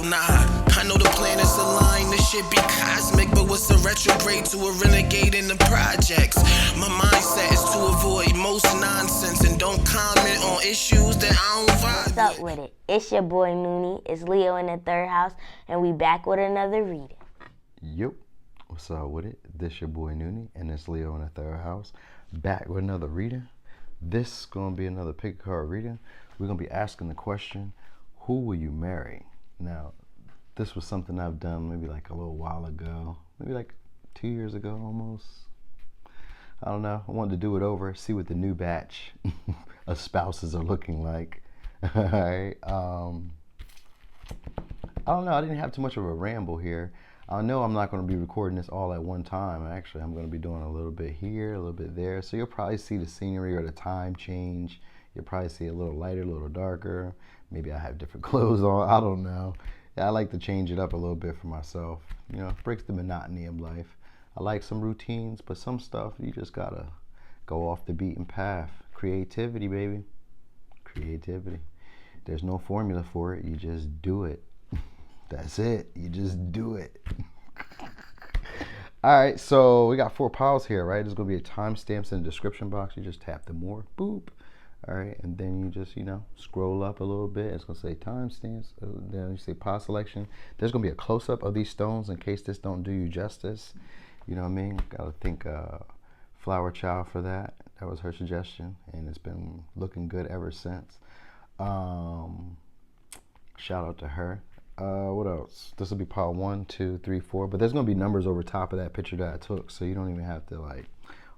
Oh nah, I know the planets align, this shit be cosmic, but what's a retrograde to a renegade in the projects? My mindset is to avoid most nonsense and don't comment on issues that I don't vibe with. What's up with it? It's your boy Noonie, it's Leo in the third house, and we back with another reading. Yep. What's up with it? This your boy Noonie, and it's Leo in the third house. Back with another reading. This is going to be another pick a card reading. We're going to be asking the question, who will you marry? Now, this was something I've done maybe like a little while ago, maybe like 2 years ago almost. I don't know. I wanted to do it over, see what the new batch of spouses are looking like. All right. I don't know. I didn't have too much of a ramble here. I know I'm not going to be recording this all at one time. Actually, I'm going to be doing a little bit here, a little bit there. So you'll probably see the scenery or the time change. You'll probably see a little lighter, a little darker. Maybe I have different clothes on. I don't know. Yeah, I like to change it up a little bit for myself. You know, it breaks the monotony of life. I like some routines, but some stuff you just got to go off the beaten path. Creativity, baby. Creativity. There's no formula for it. You just do it. That's it. You just do it. All right, so we got 4 piles here, right? There's going to be a timestamps in the description box. You just tap the more, boop. All right, and then you just, scroll up a little bit. It's going to say timestamps. Then you say pile selection. There's going to be a close-up of these stones in case this don't do you justice. You know what I mean? Got to thank Flower Child for that. That was her suggestion, and it's been looking good ever since. Shout out to her. What else? This will be pile 1, 2, 3, 4. But there's going to be numbers over top of that picture that I took, so you don't even have to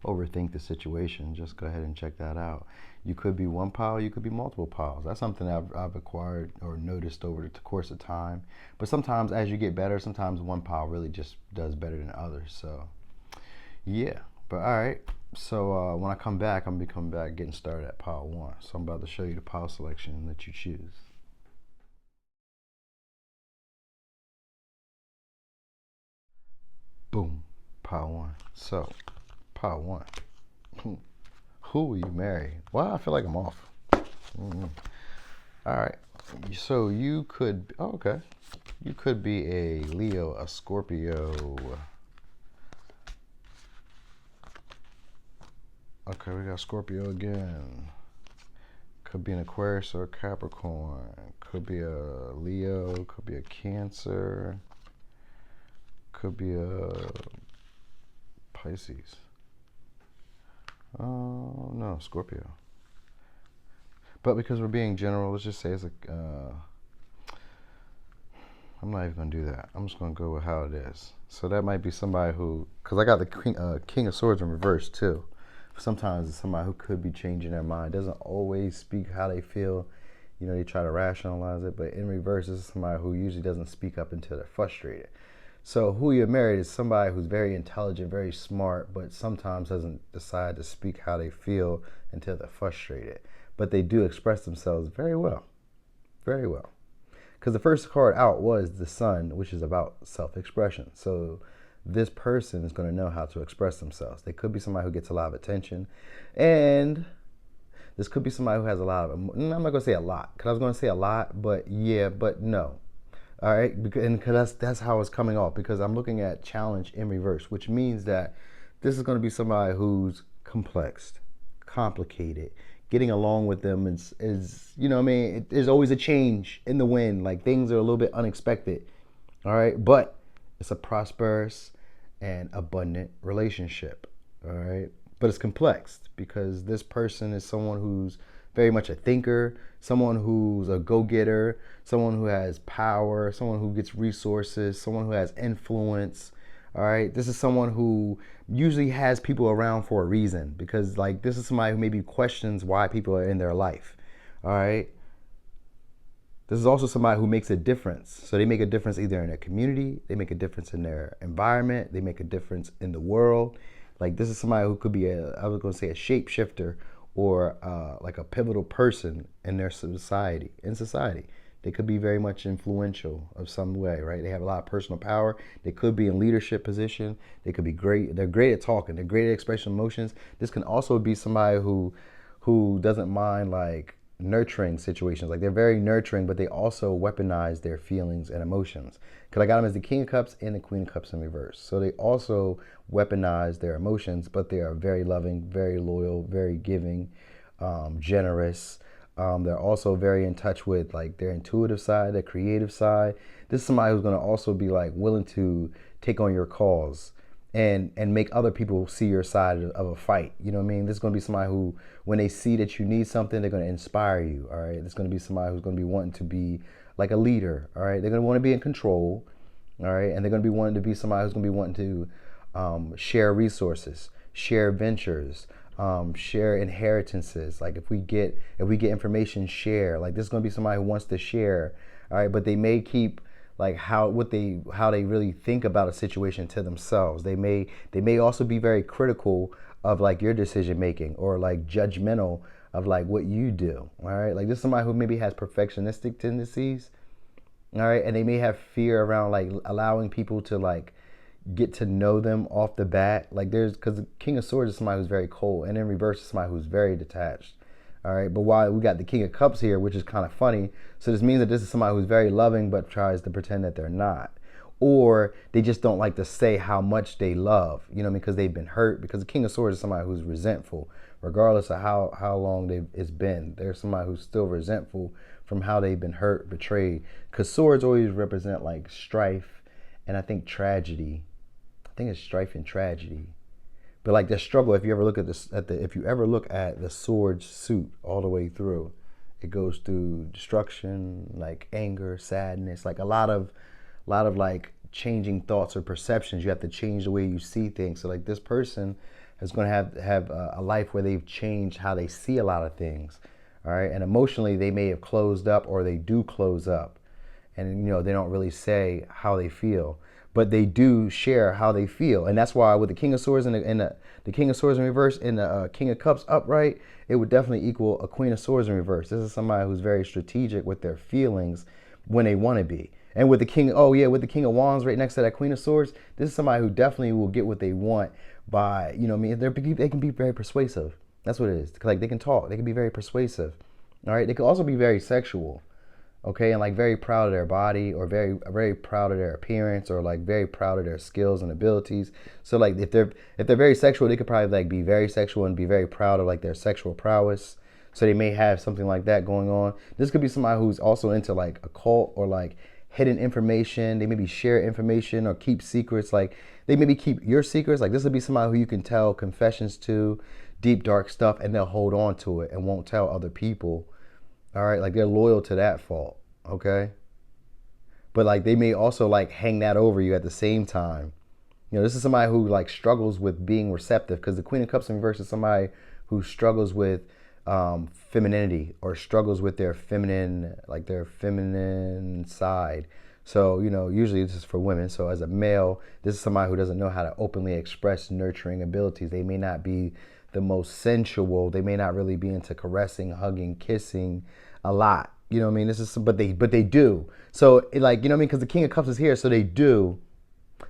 overthink the situation. Just go ahead and check that out. You could be one pile, you could be multiple piles. That's something I've acquired or noticed over the course of time. But sometimes as you get better, sometimes one pile really just does better than others. So yeah. But all right. So when I come back, I'm going to be coming back getting started at pile 1. So I'm about to show you the pile selection that you choose. Boom, pile 1. So, pile 1. Who will you marry? Well, I feel like I'm off. All right. So you could, okay. You could be a Leo, a Scorpio. Okay, we got Scorpio again. Could be an Aquarius or a Capricorn. Could be a Leo, could be a Cancer. Could be a Pisces. Oh, no, Scorpio. But because we're being general, let's just say it's I'm not even going to do that. I'm just going to go with how it is. So that might be somebody who, because I got the King of Swords in reverse too. Sometimes it's somebody who could be changing their mind. Doesn't always speak how they feel. They try to rationalize it. But in reverse, this is somebody who usually doesn't speak up until they're frustrated. So who you're married is somebody who's very intelligent, very smart, but sometimes doesn't decide to speak how they feel until they're frustrated. But they do express themselves very well. Very well. Because the first card out was the Sun, which is about self-expression. So this person is going to know how to express themselves. They could be somebody who gets a lot of attention. And this could be somebody who has a lot of, I'm not going to say a lot, because I was going to say a lot, but yeah, but no. All right, because that's how it's coming off, because I'm looking at challenge in reverse, which means that this is going to be somebody who's complex, complicated. Getting along with them is there's always a change in the wind. Like things are a little bit unexpected. All right, but it's a prosperous and abundant relationship. All right, but it's complex because this person is someone who's very much a thinker, someone who's a go-getter, someone who has power, someone who gets resources, someone who has influence. All right, this is someone who usually has people around for a reason, because this is somebody who maybe questions why people are in their life. All right, this is also somebody who makes a difference. So they make a difference either in their community, they make a difference in their environment, they make a difference in the world. This is somebody who could be I was going to say a shapeshifter, or like a pivotal person in their society. They could be very much influential of some way, right? They have a lot of personal power. They could be in leadership position. They could be great. They're great at talking. They're great at expressing emotions. This can also be somebody who doesn't mind nurturing situations. Like they're very nurturing, but they also weaponize their feelings and emotions. Because I got them as the King of Cups and the Queen of Cups in reverse. So they also weaponize their emotions, but they are very loving, very loyal, very giving, generous. They're also very in touch with like their intuitive side, their creative side. This is somebody who's going to also be like willing to take on your cause and make other people see your side of a fight. You know what I mean? This is going to be somebody who, when they see that you need something, they're going to inspire you. All right. This is going to be somebody who's going to be wanting to be like a leader. All right. They're going to want to be in control. All right. And they're going to be wanting to be somebody who's going to be wanting to share resources, share ventures, share inheritances. Like if we get information, share. Like this is going to be somebody who wants to share. All right. But they may keep like how they really think about a situation to themselves. They may also be very critical of like your decision making, or like judgmental of like what you do. All right. Like this is somebody who maybe has perfectionistic tendencies. All right. And they may have fear around like allowing people to like get to know them off the bat. Like because the King of Swords is somebody who's very cold, and in reverse is somebody who's very detached. All right, but while we got the King of Cups here, which is kind of funny, so this means that this is somebody who's very loving but tries to pretend that they're not. Or they just don't like to say how much they love, you know, because they've been hurt. Because the King of Swords is somebody who's resentful, regardless of how long it's been. There's somebody who's still resentful from how they've been hurt, betrayed. Because swords always represent like strife and I think tragedy. I think it's strife and tragedy. But like the struggle, if you ever look at this, if you ever look at the sword suit all the way through, it goes through destruction, like anger, sadness, like a lot of like changing thoughts or perceptions. You have to change the way you see things. So like this person is going to have a life where they've changed how they see a lot of things. All right, and emotionally they may have closed up, or they do close up, and you know they don't really say how they feel. But they do share how they feel. And that's why with the King of Swords and the King of Swords in reverse and the King of Cups upright, it would definitely equal a Queen of Swords in reverse. This is somebody who's very strategic with their feelings when they want to be. And with the King of Wands right next to that Queen of Swords, this is somebody who definitely will get what they want by, you know what I mean, they can be very persuasive. That's what it is. Like they can talk, they can be very persuasive. All right, they can also be very sexual. Okay, and like very proud of their body, or very proud of their appearance, or like very proud of their skills and abilities. So like if they're very sexual, they could probably like be very sexual and be very proud of like their sexual prowess. So they may have something like that going on. This could be somebody who's also into like occult or like hidden information. They maybe share information or keep secrets. Like they maybe keep your secrets. Like this would be somebody who you can tell confessions to, deep dark stuff, and they'll hold on to it and won't tell other people. All right, like they're loyal to that fault, okay? But like they may also like hang that over you at the same time. You know, this is somebody who like struggles with being receptive, because the Queen of Cups in reverse is somebody who struggles with femininity, or struggles with their feminine side. So, you know, usually this is for women. So as a male, this is somebody who doesn't know how to openly express nurturing abilities. They may not be the most sensual. They may not really be into caressing, hugging, kissing a lot. You know what I mean? But they do. So like, you know what I mean? Because the King of Cups is here, so they do.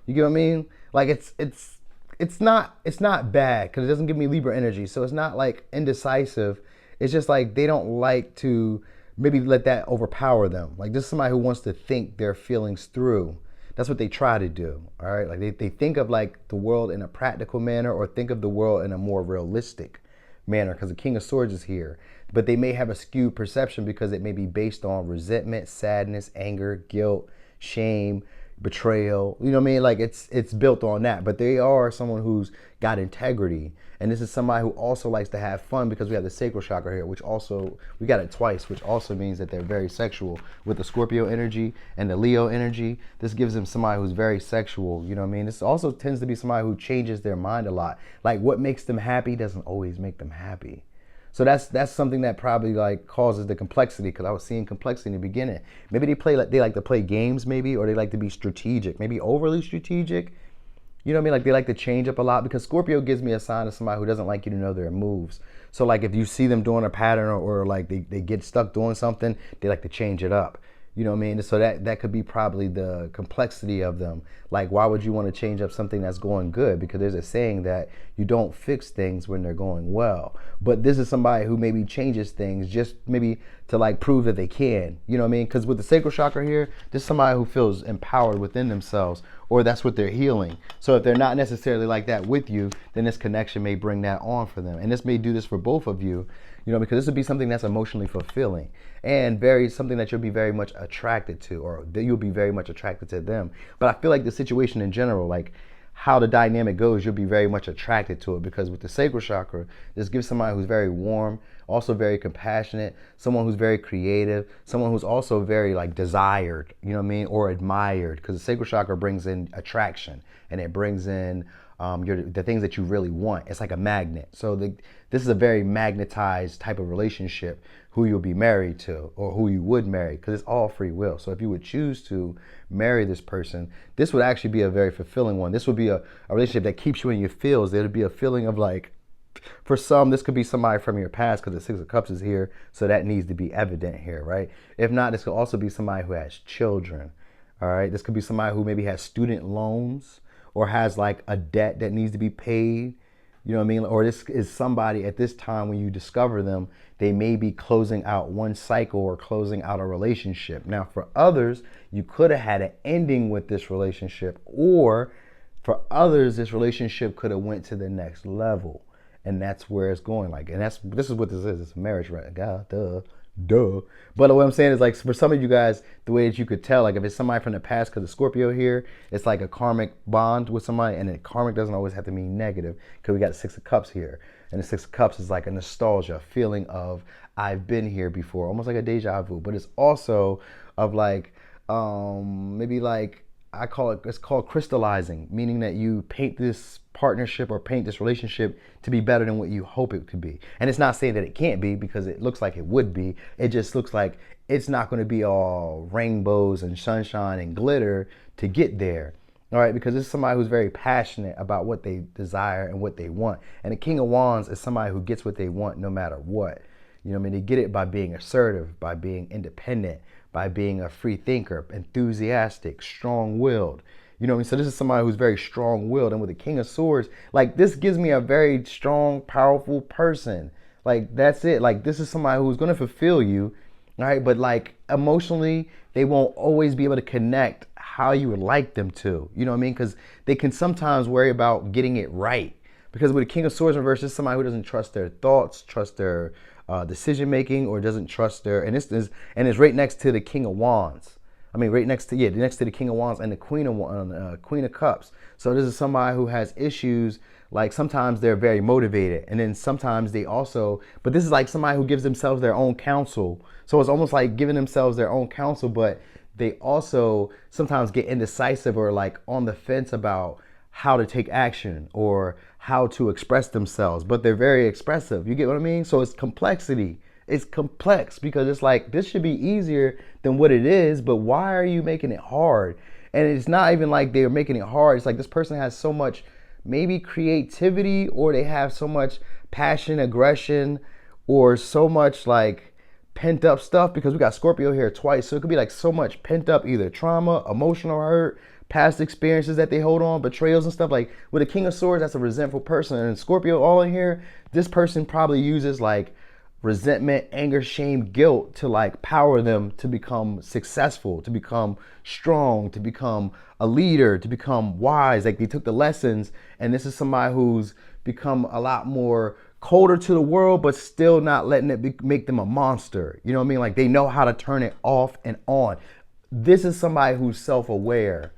You get what I mean? Like it's not bad, because it doesn't give me Libra energy. So it's not like indecisive. It's just like they don't like to maybe let that overpower them. Like this is somebody who wants to think their feelings through. That's what they try to do. All right. Like they think of like the world in a practical manner, or think of the world in a more realistic manner, because the King of Swords is here. But they may have a skewed perception because it may be based on resentment, sadness, anger, guilt, shame, betrayal. You know what I mean? Like it's built on that. But they are someone who's got integrity. And this is somebody who also likes to have fun, because we have the sacral chakra here, which also, we got it twice, which also means that they're very sexual. With the Scorpio energy and the Leo energy, this gives them somebody who's very sexual. You know what I mean? This also tends to be somebody who changes their mind a lot. Like what makes them happy doesn't always make them happy. So that's something that probably like causes the complexity, because I was seeing complexity in the beginning. Maybe they like to play games, maybe, or they like to be strategic, maybe overly strategic. You know what I mean? Like they like to change up a lot, because Scorpio gives me a sign of somebody who doesn't like you to know their moves. So like if you see them doing a pattern, or like they get stuck doing something, they like to change it up. You know what I mean? So that could be probably the complexity of them. Like, why would you want to change up something that's going good? Because there's a saying that you don't fix things when they're going well. But this is somebody who maybe changes things just maybe to like prove that they can. You know what I mean? Because with the sacral chakra here, this is somebody who feels empowered within themselves, or that's what they're healing. So if they're not necessarily like that with you, then this connection may bring that on for them. And this may do this for both of you, you know, because this would be something that's emotionally fulfilling and something that you'll be very much attracted to, or that you'll be very much attracted to them. But I feel like the situation in general, like how the dynamic goes, you'll be very much attracted to it, because with the sacral chakra, this gives somebody who's very warm, also very compassionate, someone who's very creative, someone who's also very like desired, you know what I mean, or admired, because the sacral chakra brings in attraction, and it brings in the things that you really want. It's like a magnet. So this is a very magnetized type of relationship, who you'll be married to, or who you would marry, because it's all free will. So if you would choose to marry this person, this would actually be a very fulfilling one. This would be a relationship that keeps you in your feels. There would be a feeling of like, for some, this could be somebody from your past, because the Six of Cups is here, so that needs to be evident here, right? If not, this could also be somebody who has children, all right? This could be somebody who maybe has student loans, or has like a debt that needs to be paid, you know what I mean? Or this is somebody at this time, when you discover them, they may be closing out one cycle or closing out a relationship. Now, for others, you could have had an ending with this relationship, or for others, this relationship could have went to the next level, and that's where it's going. Like, and this is what this is. It's a marriage, right? God, duh. But what I'm saying is, like, for some of you guys, the way that you could tell, like if it's somebody from the past, because the Scorpio here, it's like a karmic bond with somebody, and karmic doesn't always have to mean negative, because we got the Six of Cups here, and the Six of Cups is like a nostalgia, feeling of I've been here before, almost like a deja vu. But it's also of like maybe like it's called crystallizing, meaning that you paint this partnership or paint this relationship to be better than what you hope it could be. And it's not saying that it can't be, because it looks like it would be. It just looks like it's not going to be all rainbows and sunshine and glitter to get there. All right, because this is somebody who's very passionate about what they desire and what they want. And the King of Wands is somebody who gets what they want no matter what. You know what I mean? They get it by being assertive, by being independent, by being a free thinker, enthusiastic, strong-willed. You know what I mean? So this is somebody who's very strong-willed. And with the King of Swords, like, this gives me a very strong, powerful person. Like, that's it. Like, this is somebody who's going to fulfill you, all right? But, like, emotionally, they won't always be able to connect how you would like them to. You know what I mean? Because they can sometimes worry about getting it right. Because with the King of Swords reverse, this is somebody who doesn't trust their thoughts, trust their decision making, or doesn't trust their, and it's right next to the King of Wands. I mean, next to the King of Wands and the Queen of Cups. So this is somebody who has issues. Like, sometimes they're very motivated, and then sometimes they also, but this is like somebody who gives themselves their own counsel. So it's almost like giving themselves their own counsel, but they also sometimes get indecisive or like on the fence about how to take action or how to express themselves, but they're very expressive. You get what I mean? So it's complexity. It's complex, because it's like, this should be easier than what it is, but why are you making it hard? And it's not even like they're making it hard. It's like this person has so much maybe creativity, or they have so much passion, aggression, or so much like pent up stuff, because we got Scorpio here twice. So it could be like so much pent up, either trauma, emotional hurt, past experiences that they hold on, betrayals and stuff. Like with a King of Swords, that's a resentful person. And Scorpio all in here, this person probably uses like resentment, anger, shame, guilt to like power them to become successful, to become strong, to become a leader, to become wise. Like, they took the lessons, and this is somebody who's become a lot more colder to the world, but still not letting it make them a monster. You know what I mean? Like, they know how to turn it off and on. This is somebody who's self-aware.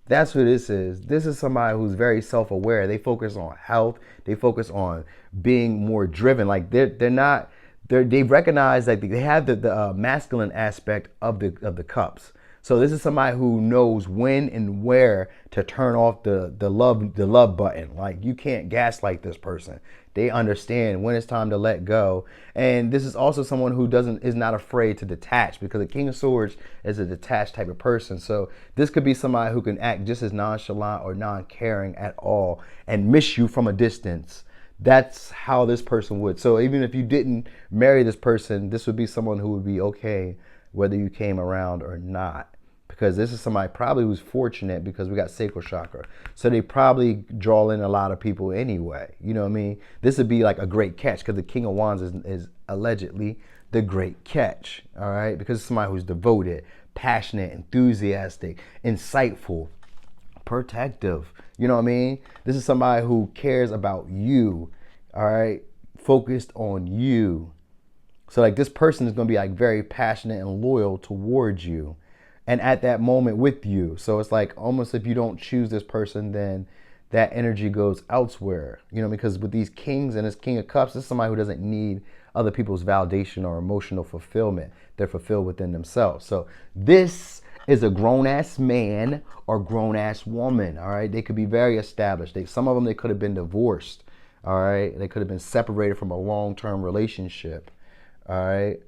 That's who this is. This is somebody who's very self-aware. They focus on health. They focus on being more driven. Like, they recognize that they have the masculine aspect of the cups. So this is somebody who knows when and where to turn off the love button. Like, you can't gaslight this person. They understand when it's time to let go. And this is also someone who is not afraid to detach, because the King of Swords is a detached type of person. So this could be somebody who can act just as nonchalant or non-caring at all and miss you from a distance. That's how this person would. So even if you didn't marry this person, this would be someone who would be okay whether you came around or not. Because this is somebody probably who's fortunate because we got sacral chakra. So they probably draw in a lot of people anyway. You know what I mean? This would be like a great catch because the King of Wands is allegedly the great catch. All right? Because it's somebody who's devoted, passionate, enthusiastic, insightful, protective. You know what I mean? This is somebody who cares about you. All right? Focused on you. So like this person is going to be like very passionate and loyal towards you. And at that moment with you. So it's like almost if you don't choose this person, then that energy goes elsewhere. You know, because with these kings and this King of Cups, this is somebody who doesn't need other people's validation or emotional fulfillment. They're fulfilled within themselves. So this is a grown-ass man or grown-ass woman, all right? They could be very established. Some of them, they could have been divorced, all right? They could have been separated from a long-term relationship, all right?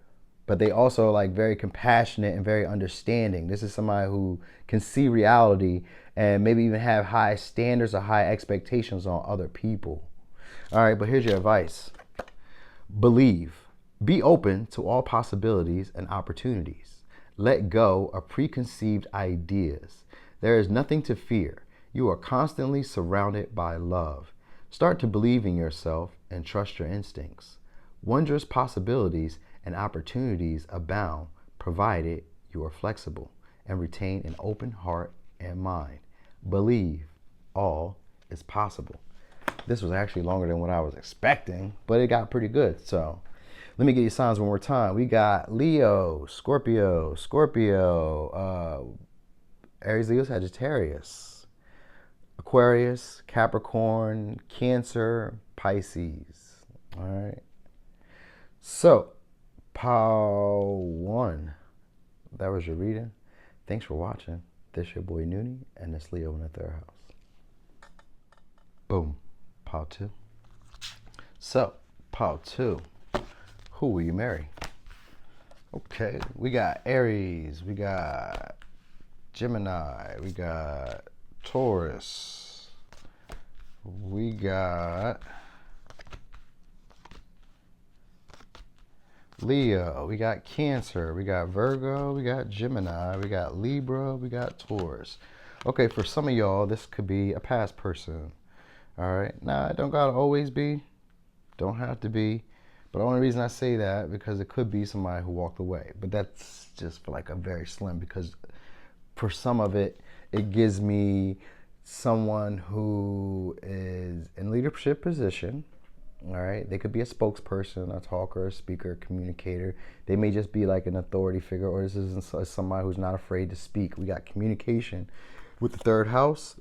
But they also are like very compassionate and very understanding. This is somebody who can see reality and maybe even have high standards or high expectations on other people. All right, but here's your advice. Believe. Be open to all possibilities and opportunities. Let go of preconceived ideas. There is nothing to fear. You are constantly surrounded by love. Start to believe in yourself and trust your instincts. Wondrous possibilities and opportunities abound, provided you are flexible and retain an open heart and mind. Believe all is possible. This was actually longer than what I was expecting, but it got pretty good. So let me get you signs one more time. We got Leo, Scorpio, Aries, Leo, Sagittarius, Aquarius, Capricorn, Cancer, Pisces. All right. So, Pile 1, that was your reading. Thanks for watching. This your boy Noonie, and this Leo in the third house. Boom. Pile 2. So, Pile 2, who will you marry? Okay, we got Aries, we got Gemini, we got Taurus, we got Leo, we got Cancer, we got Virgo, we got Gemini, we got Libra, we got Taurus. Okay, for some of y'all, this could be a past person. All right, now it don't gotta always be, don't have to be, but the only reason I say that because it could be somebody who walked away, but that's just for like a very slim, because for some of it, it gives me someone who is in leadership position. All right, they could be a spokesperson, a talker, a speaker, a communicator. They may just be like an authority figure, or this is somebody who's not afraid to speak. We got communication with the third house,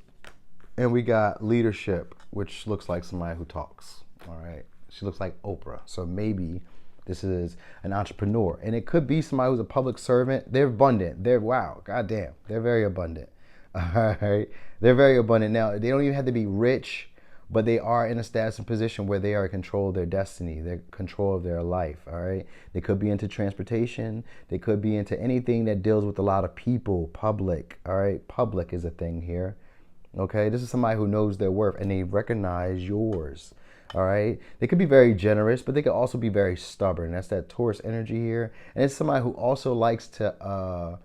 and we got leadership, which looks like somebody who talks. All right, she looks like Oprah. So maybe this is an entrepreneur, and it could be somebody who's a public servant. They're abundant. Wow, goddamn, they're very abundant. All right, they're very abundant. Now they don't even have to be rich, but they are in a status and position where they are in control of their destiny, their control of their life, all right? They could be into transportation. They could be into anything that deals with a lot of people, public, all right? Public is a thing here, okay? This is somebody who knows their worth, and they recognize yours, all right? They could be very generous, but they could also be very stubborn. That's that Taurus energy here. And it's somebody who also likes to,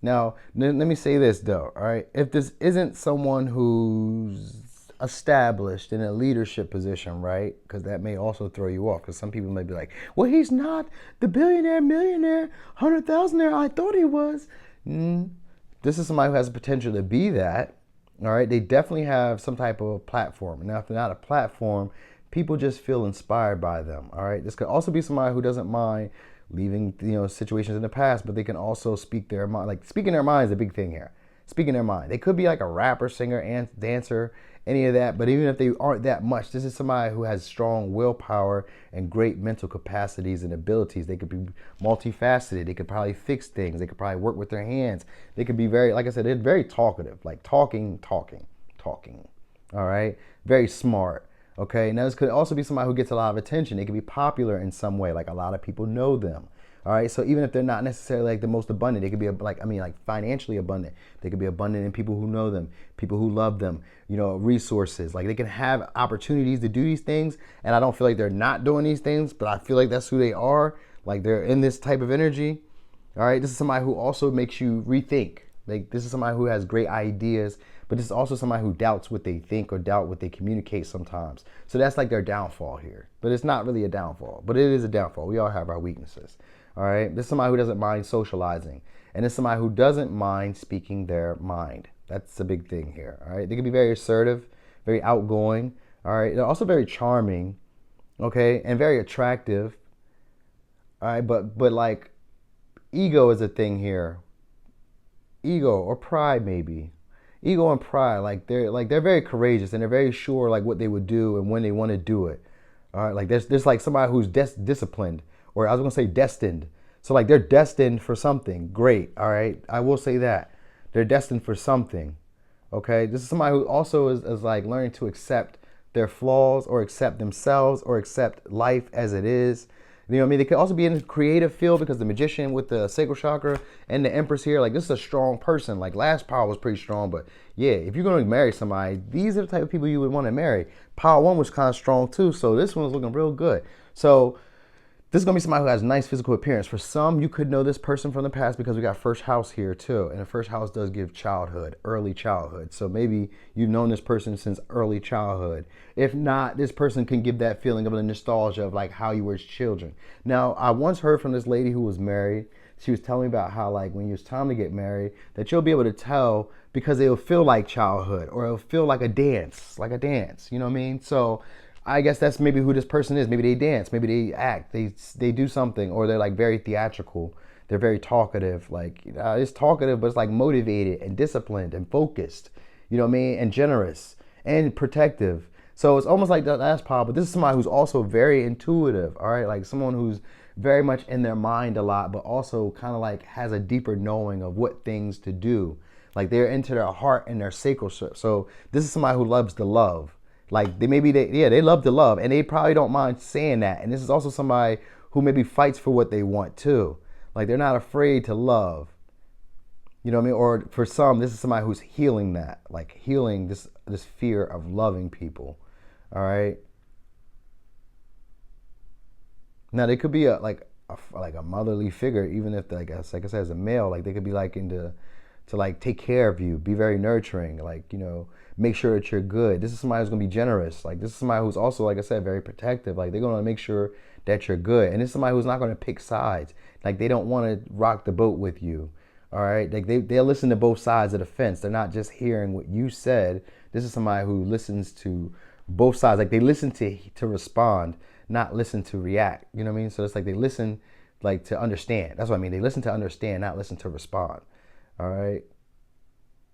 now, let me say this, though, all right? If this isn't someone who's established in a leadership position, right? Because that may also throw you off, because some people may be like, well, he's not the billionaire, millionaire, 100,000-aire I thought he was. This is somebody who has the potential to be that, all right? They definitely have some type of platform. Now, if they're not a platform, people just feel inspired by them, all right? This could also be somebody who doesn't mind leaving, situations in the past, but they can also speak their mind. Like, speaking their mind is a big thing here. Speaking their mind. They could be like a rapper, singer, and dancer, any of that. But even if they aren't that much, this is somebody who has strong willpower and great mental capacities and abilities. They could be multifaceted. They could probably fix things. They could probably work with their hands. They could be very, like I said, they're very talkative, like talking. All right. Very smart. Okay. Now this could also be somebody who gets a lot of attention. They could be popular in some way. Like a lot of people know them. All right, so even if they're not necessarily like the most abundant, they could be like financially abundant. They could be abundant in people who know them, people who love them, resources. Like they can have opportunities to do these things, and I don't feel like they're not doing these things, but I feel like that's who they are. Like they're in this type of energy. All right, this is somebody who also makes you rethink. Like, this is somebody who has great ideas, but this is also somebody who doubts what they think or doubt what they communicate sometimes. So that's like their downfall here. But it's not really a downfall, but it is a downfall. We all have our weaknesses. All right, this is somebody who doesn't mind socializing, and it's somebody who doesn't mind speaking their mind. That's the big thing here. All right, they can be very assertive, very outgoing. All right, they're also very charming, okay, and very attractive. All right, but like, ego is a thing here. Ego or pride, maybe. Ego and pride, like they're very courageous, and they're very sure like what they would do and when they want to do it. All right, like there's like somebody who's disciplined, or I was gonna say destined. So like they're destined for something great. All right, I will say that they're destined for something. Okay, this is somebody who also is like learning to accept their flaws, or accept themselves, or accept life as it is. You know what I mean? They could also be in the creative field, because the magician with the sacral chakra and the empress here, like, this is a strong person. Like, last power was pretty strong, but yeah, if you're going to marry somebody, these are the type of people you would want to marry. Power one was kind of strong too, so this one was looking real good. So this is going to be somebody who has nice physical appearance. For some, you could know this person from the past, because we got first house here too. And the first house does give childhood, early childhood. So maybe you've known this person since early childhood. If not, this person can give that feeling of the nostalgia of like how you were as children. Now, I once heard from this lady who was married. She was telling me about how, like, when it's time to get married, that you'll be able to tell, because it'll feel like childhood, or it'll feel like a dance, You know what I mean? So I guess that's maybe who this person is. Maybe they dance, maybe they act, they do something, or they're like very theatrical. They're very talkative, like, it's talkative, but it's like motivated and disciplined and focused, you know what I mean, and generous and protective. So it's almost like the last part, but this is somebody who's also very intuitive, all right, like someone who's very much in their mind a lot, but also kind of like has a deeper knowing of what things to do. Like, they're into their heart and their sacral. So this is somebody who loves to love. Like, they love to love, and they probably don't mind saying that. And this is also somebody who maybe fights for what they want too. Like, they're not afraid to love. You know what I mean? Or for some, this is somebody who's healing that, like healing this fear of loving people. All right. Now, they could be like a motherly figure, even if, like I said, as a male, like they could be like into to like take care of you, be very nurturing, like, you know, make sure that you're good. This is somebody who's gonna be generous. Like, this is somebody who's also, like I said, very protective. Like, they're gonna make sure that you're good. And this is somebody who's not gonna pick sides. Like, they don't want to rock the boat with you. All right, like they'll listen to both sides of the fence. They're not just hearing what you said. This is somebody who listens to both sides. Like, they listen to respond, not listen to react. You know what I mean? So it's like they listen, like, to understand. That's what I mean. They listen to understand, not listen to respond. All right.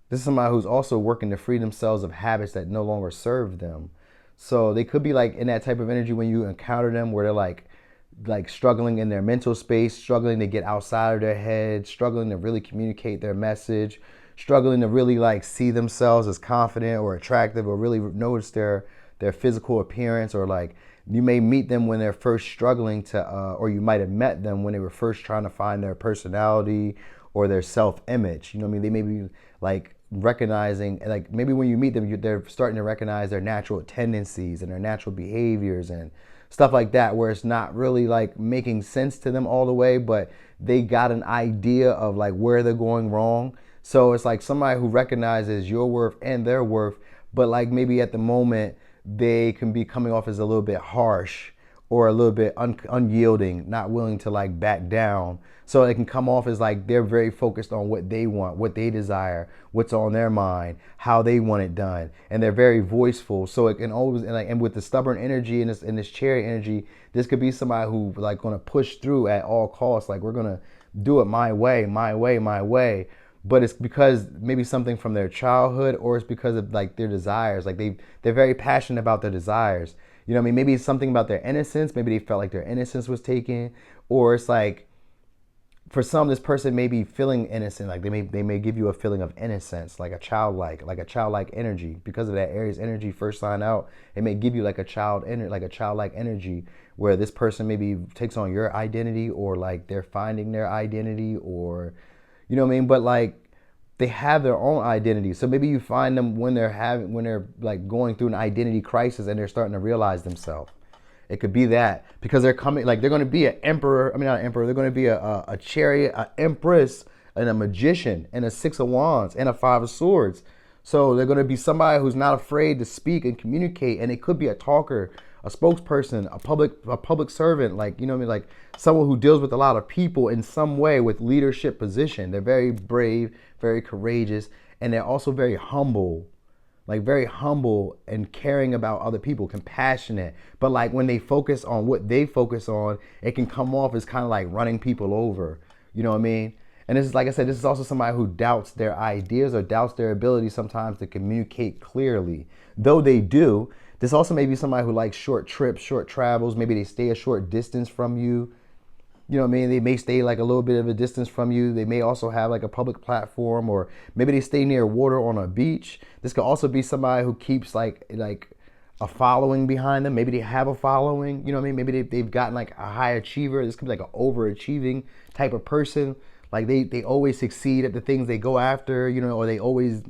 This is somebody who's also working to free themselves of habits that no longer serve them. So they could be like in that type of energy when you encounter them, where they're like struggling in their mental space, struggling to get outside of their head, struggling to really communicate their message, struggling to really like see themselves as confident or attractive, or really notice their physical appearance. Or like, you may meet them when they're first struggling to, or you might have met them when they were first trying to find their personality or their self-image. You know what I mean? They may be like recognizing, like, maybe when you meet them, they're starting to recognize their natural tendencies and their natural behaviors and stuff like that, where it's not really like making sense to them all the way, but they got an idea of like where they're going wrong. So it's like somebody who recognizes your worth and their worth, but like maybe at the moment they can be coming off as a little bit harsh or a little bit unyielding, not willing to like back down. So it can come off as like they're very focused on what they want, what they desire, what's on their mind, how they want it done, and they're very voiceful. So it can always, and with the stubborn energy and this chariot energy, this could be somebody who like going to push through at all costs. Like, we're gonna do it my way, my way, my way. But it's because maybe something from their childhood, or it's because of like their desires. Like they're very passionate about their desires. You know what I mean? Maybe it's something about their innocence. Maybe they felt like their innocence was taken, or it's like, for some, this person may be feeling innocent. Like, they may give you a feeling of innocence, like a childlike energy, because of that Aries energy first sign out. It may give you like a childlike energy, where this person maybe takes on your identity, or like they're finding their identity, or, you know what I mean? But like, they have their own identity. So maybe you find them when they're like going through an identity crisis, and they're starting to realize themselves. It could be that because they're coming, like they're going to be an emperor. I mean, not an emperor. They're going to be a chariot, an empress, and a magician, and a 6 of wands, and a 5 of swords. So they're going to be somebody who's not afraid to speak and communicate, and it could be a talker, a spokesperson, a public servant, like, you know what I mean, like someone who deals with a lot of people in some way with leadership position. They're very brave, very courageous, and they're also very humble. Like very humble and caring about other people, compassionate. But like when they focus on what they focus on, it can come off as kind of like running people over. You know what I mean? And this is, like I said, this is also somebody who doubts their ideas or doubts their ability sometimes to communicate clearly. Though they do, this also may be somebody who likes short trips, short travels. Maybe they stay a short distance from you. You know what I mean? They may stay like a little bit of a distance from you. They may also have like a public platform, or maybe they stay near water on a beach. This could also be somebody who keeps like a following behind them. Maybe they have a following. You know what I mean? Maybe they've gotten like a high achiever. This could be like an overachieving type of person. Like they always succeed at the things they go after, you know, or they always,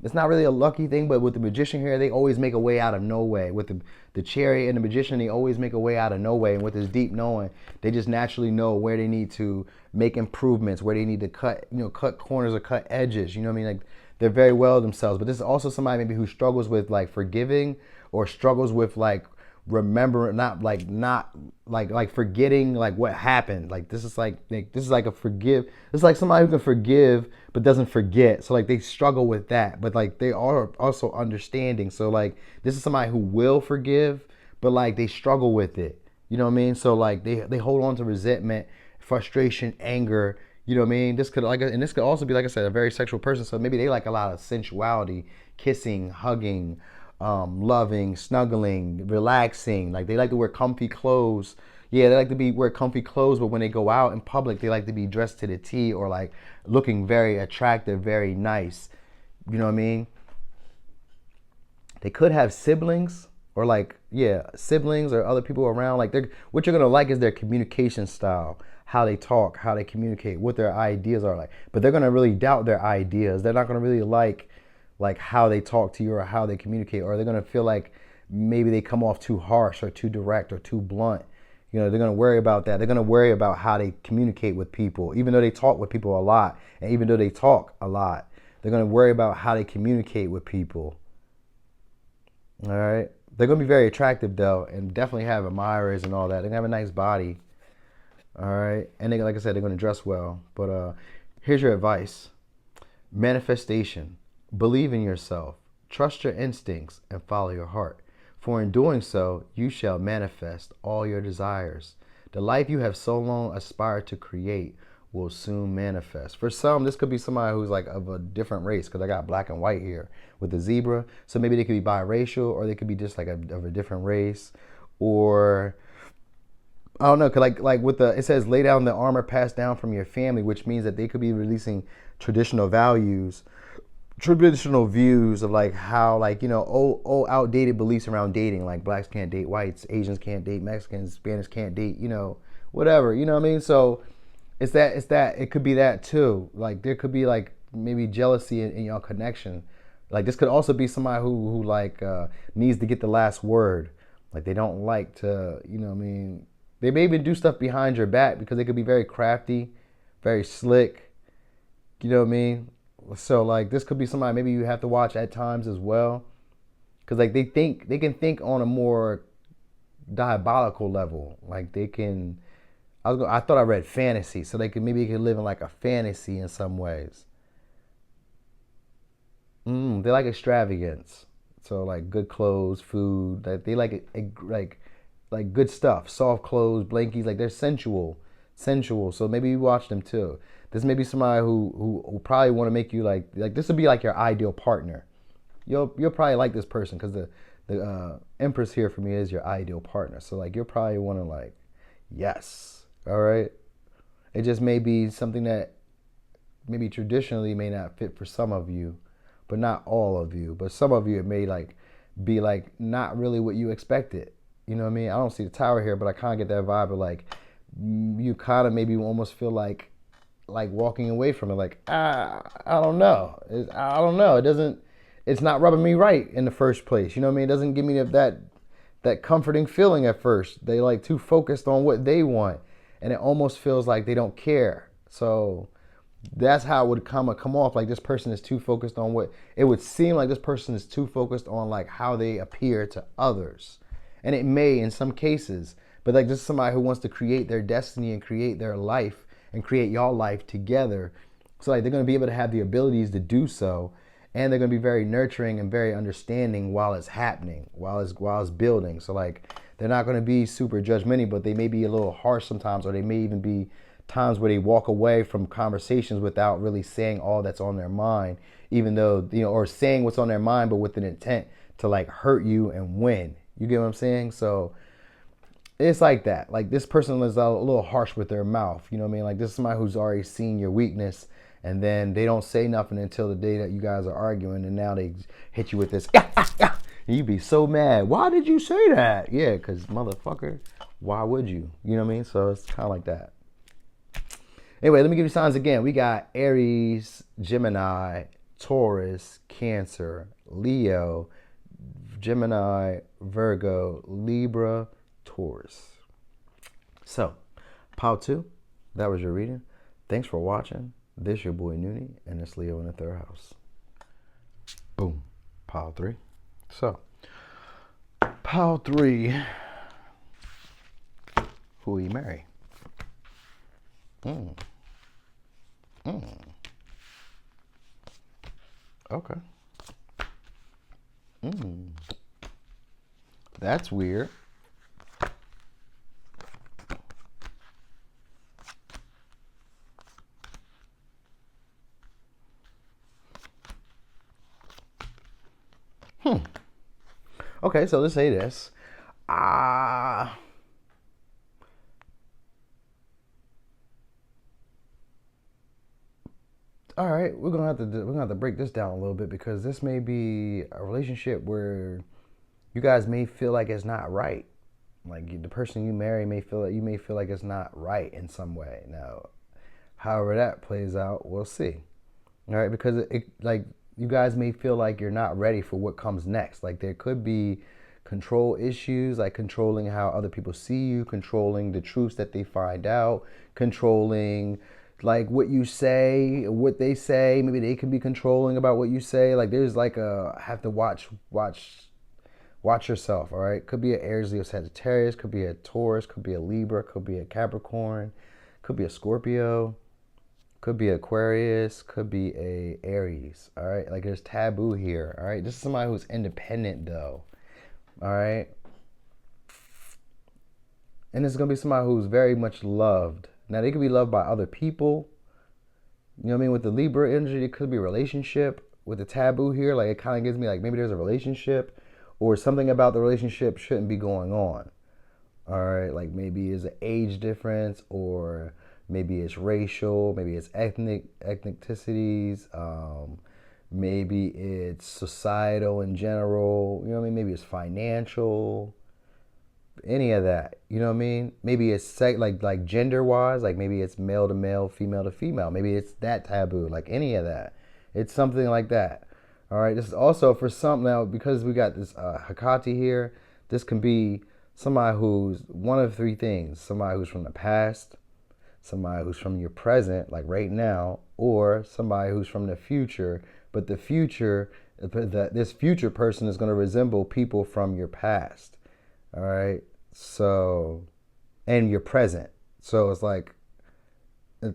it's not really a lucky thing, but with the magician here, they always make a way out of no way. With the chariot and the magician, they always make a way out of no way. And with this deep knowing, they just naturally know where they need to make improvements, where they need to cut corners or cut edges. You know what I mean? Like they're very well themselves. But this is also somebody maybe who struggles with like forgiving, or struggles with like remembering, not forgetting like what happened. Like this is like a forgive. It's like somebody who can forgive but doesn't forget. So like they struggle with that, but like they are also understanding. So like this is somebody who will forgive, but like they struggle with it. You know what I mean? So like they hold on to resentment, frustration, anger. You know what I mean? This could also be, like I said, a very sexual person. So maybe they like a lot of sensuality, kissing, hugging, loving, snuggling, relaxing. Like they like to wear comfy clothes. Yeah, they like to wear comfy clothes, but when they go out in public, they like to be dressed to the T, or like looking very attractive, very nice. You know what I mean? They could have siblings, or like, yeah, siblings or other people around. Like what you're gonna like is their communication style, how they talk, how they communicate, what their ideas are like. But they're gonna really doubt their ideas. They're not gonna really like how they talk to you or how they communicate, or they're gonna feel like maybe they come off too harsh or too direct or too blunt. You know, they're gonna worry about that. They're gonna worry about how they communicate with people, even though they talk with people a lot, and even though they talk a lot, they're gonna worry about how they communicate with people. All right, they're gonna be very attractive though, and definitely have admirers and all that. They're gonna have a nice body. All right, and they, like I said, they're gonna dress well. But here's your advice: manifestation. Believe in yourself, trust your instincts, and follow your heart. For in doing so, you shall manifest all your desires. The life you have so long aspired to create will soon manifest. For some, this could be somebody who's like of a different race, because I got black and white here with the zebra. So maybe they could be biracial, or they could be just like of a different race, or I don't know, cause like with it says lay down the armor passed down from your family, which means that they could be releasing traditional views of like how, like, you know, old outdated beliefs around dating, like blacks can't date whites, Asians can't date Mexicans, Spanish can't date, you know, whatever, you know what I mean? So it's that it could be that too. Like there could be like maybe jealousy in your connection. Like this could also be somebody who like needs to get the last word. Like they don't like to, you know what I mean? They may even do stuff behind your back because they could be very crafty, very slick. You know what I mean? So like this could be somebody maybe you have to watch at times as well, because like they can think on a more diabolical level. Like they can, I thought I read fantasy, so they can live in like a fantasy in some ways. They like extravagance, so like good clothes, food. That they like like good stuff, soft clothes, blankies. Like they're sensual. So maybe you watch them too. This may be somebody who probably want to make you like this would be like your ideal partner. You'll probably like this person because the Empress here for me is your ideal partner. So like you'll probably want to like, yes, all right. It just may be something that maybe traditionally may not fit for some of you, but not all of you. But some of you it may like be like not really what you expected. You know what I mean? I don't see the tower here, but I kind of get that vibe of like you kind of maybe almost feel like walking away from it, like I don't know, It doesn't, it's not rubbing me right in the first place. You know what I mean? It doesn't give me that that comforting feeling at first. They like too focused on what they want, and it almost feels like they don't care. So that's how it would come off, like this person is too focused on what it would seem like. This person is too focused on like how they appear to others, and it may in some cases, but like this is somebody who wants to create their destiny and create their life and create y'all life together. So like they're going to be able to have the abilities to do so, and they're going to be very nurturing and very understanding while it's happening, while it's building. So like they're not going to be super judgmental, but they may be a little harsh sometimes, or they may even be times where they walk away from conversations without really saying all that's on their mind, even though, or saying what's on their mind, but with an intent to like hurt you and win. You get what I'm saying? So it's like that. Like this person is a little harsh with their mouth. You know what I mean? Like this is somebody who's already seen your weakness, and then they don't say nothing until the day that you guys are arguing, and now they hit you with this, and you be so mad. Why did you say that? Yeah, because motherfucker, why would you? You know what I mean? So it's kind of like that. Anyway, let me give you signs again. We got Aries, Gemini, Taurus, Cancer, Leo, Gemini, Virgo, Libra, Taurus. So, pile 2, that was your reading. Thanks for watching. This your boy Noonie, and it's Leo in the 3rd house. Boom. Pile 3. So, pile 3. Who will you marry? Okay. That's weird. Okay, so let's say this. All right, we're gonna have to break this down a little bit, because this may be a relationship where you guys may feel like it's not right. Like the person you marry may feel like it's not right in some way. Now, however that plays out, we'll see. All right, because it like you guys may feel like you're not ready for what comes next. Like there could be control issues, like controlling how other people see you, controlling the truths that they find out, controlling like what you say, what they say. Maybe they can be controlling about what you say. Like there's like have to watch yourself. All right, could be an Aries, Leo, Sagittarius, could be a Taurus, could be a Libra, could be a Capricorn, could be a Scorpio, could be Aquarius, could be a Aries. All right, like there's taboo here. All right, this is somebody who's independent though. All right, and this is gonna be somebody who's very much loved. Now they could be loved by other people. You know what I mean? With the Libra energy, it could be a relationship. With the taboo here, like it kind of gives me like maybe there's a relationship, or something about the relationship shouldn't be going on. All right, like maybe it's an age difference, or maybe it's racial, maybe it's ethnicities, maybe it's societal in general. You know what I mean? Maybe it's financial. Any of that, you know what I mean? Maybe it's like gender wise, like maybe it's male to male, female to female. Maybe it's that taboo, like any of that. It's something like that. All right. This is also for some now, because we got this Hecate here. This can be somebody who's one of 3 things: somebody who's from the past, somebody who's from your present, like right now, or somebody who's from the future. But the future, this future person is going to resemble people from your past. All right. So, and your present. So it's like the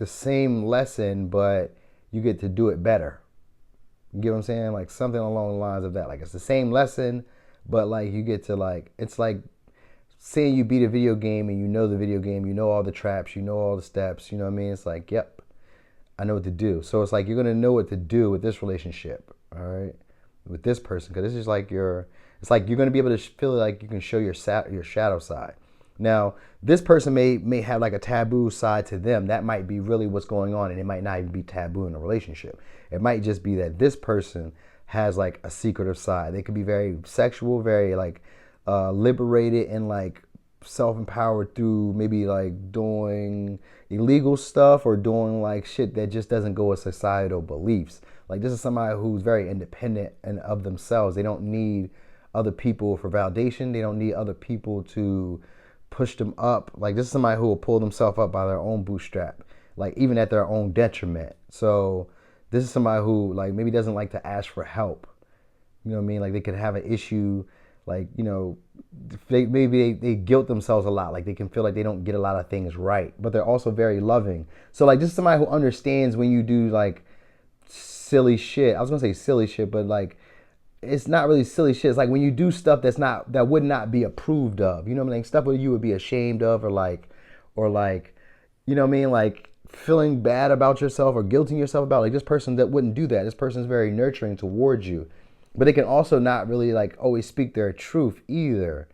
same lesson, but you get to do it better. You get what I'm saying? Like something along the lines of that. Like it's the same lesson, but like you get to like, it's like saying you beat a video game and you know the video game, you know all the traps, you know all the steps, you know what I mean? It's like, yep, I know what to do. So it's like you're going to know what to do with this relationship, all right? With this person, because this is like it's like you're going to be able to feel like you can show your shadow side. Now, this person may have like a taboo side to them. That might be really what's going on, and it might not even be taboo in a relationship. It might just be that this person has like a secretive side. They could be very sexual, very like liberated, and like self-empowered through maybe like doing illegal stuff or doing like shit that just doesn't go with societal beliefs. Like this is somebody who's very independent and of themselves. They don't need other people for validation. They don't need other people to push them up. Like, this is somebody who will pull themselves up by their own bootstrap, like even at their own detriment. So this is somebody who like maybe doesn't like to ask for help. You know what I mean? Like, they could have an issue, like, you know, they guilt themselves a lot. Like, they can feel like they don't get a lot of things right, but they're also very loving. So like, this is somebody who understands when you do like silly shit. I was gonna say silly shit, but like, it's not really silly shit. It's like when you do stuff that would not be approved of. You know what I mean? Stuff that you would be ashamed of, or like, you know what I mean? Like feeling bad about yourself or guilting yourself about. Like, this person that wouldn't do that. This person is very nurturing towards you, but they can also not really like always speak their truth either.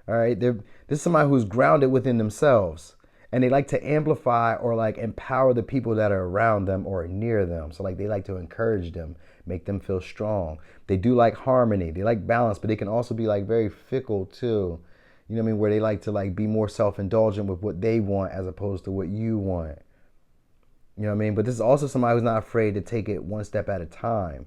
All right, this is somebody who's grounded within themselves, and they like to amplify or like empower the people that are around them or near them. So like, they like to encourage them, make them feel strong. They do like harmony. They like balance, but they can also be like very fickle too. You know what I mean? Where they like to like be more self-indulgent with what they want as opposed to what you want. You know what I mean? But this is also somebody who's not afraid to take it one step at a time.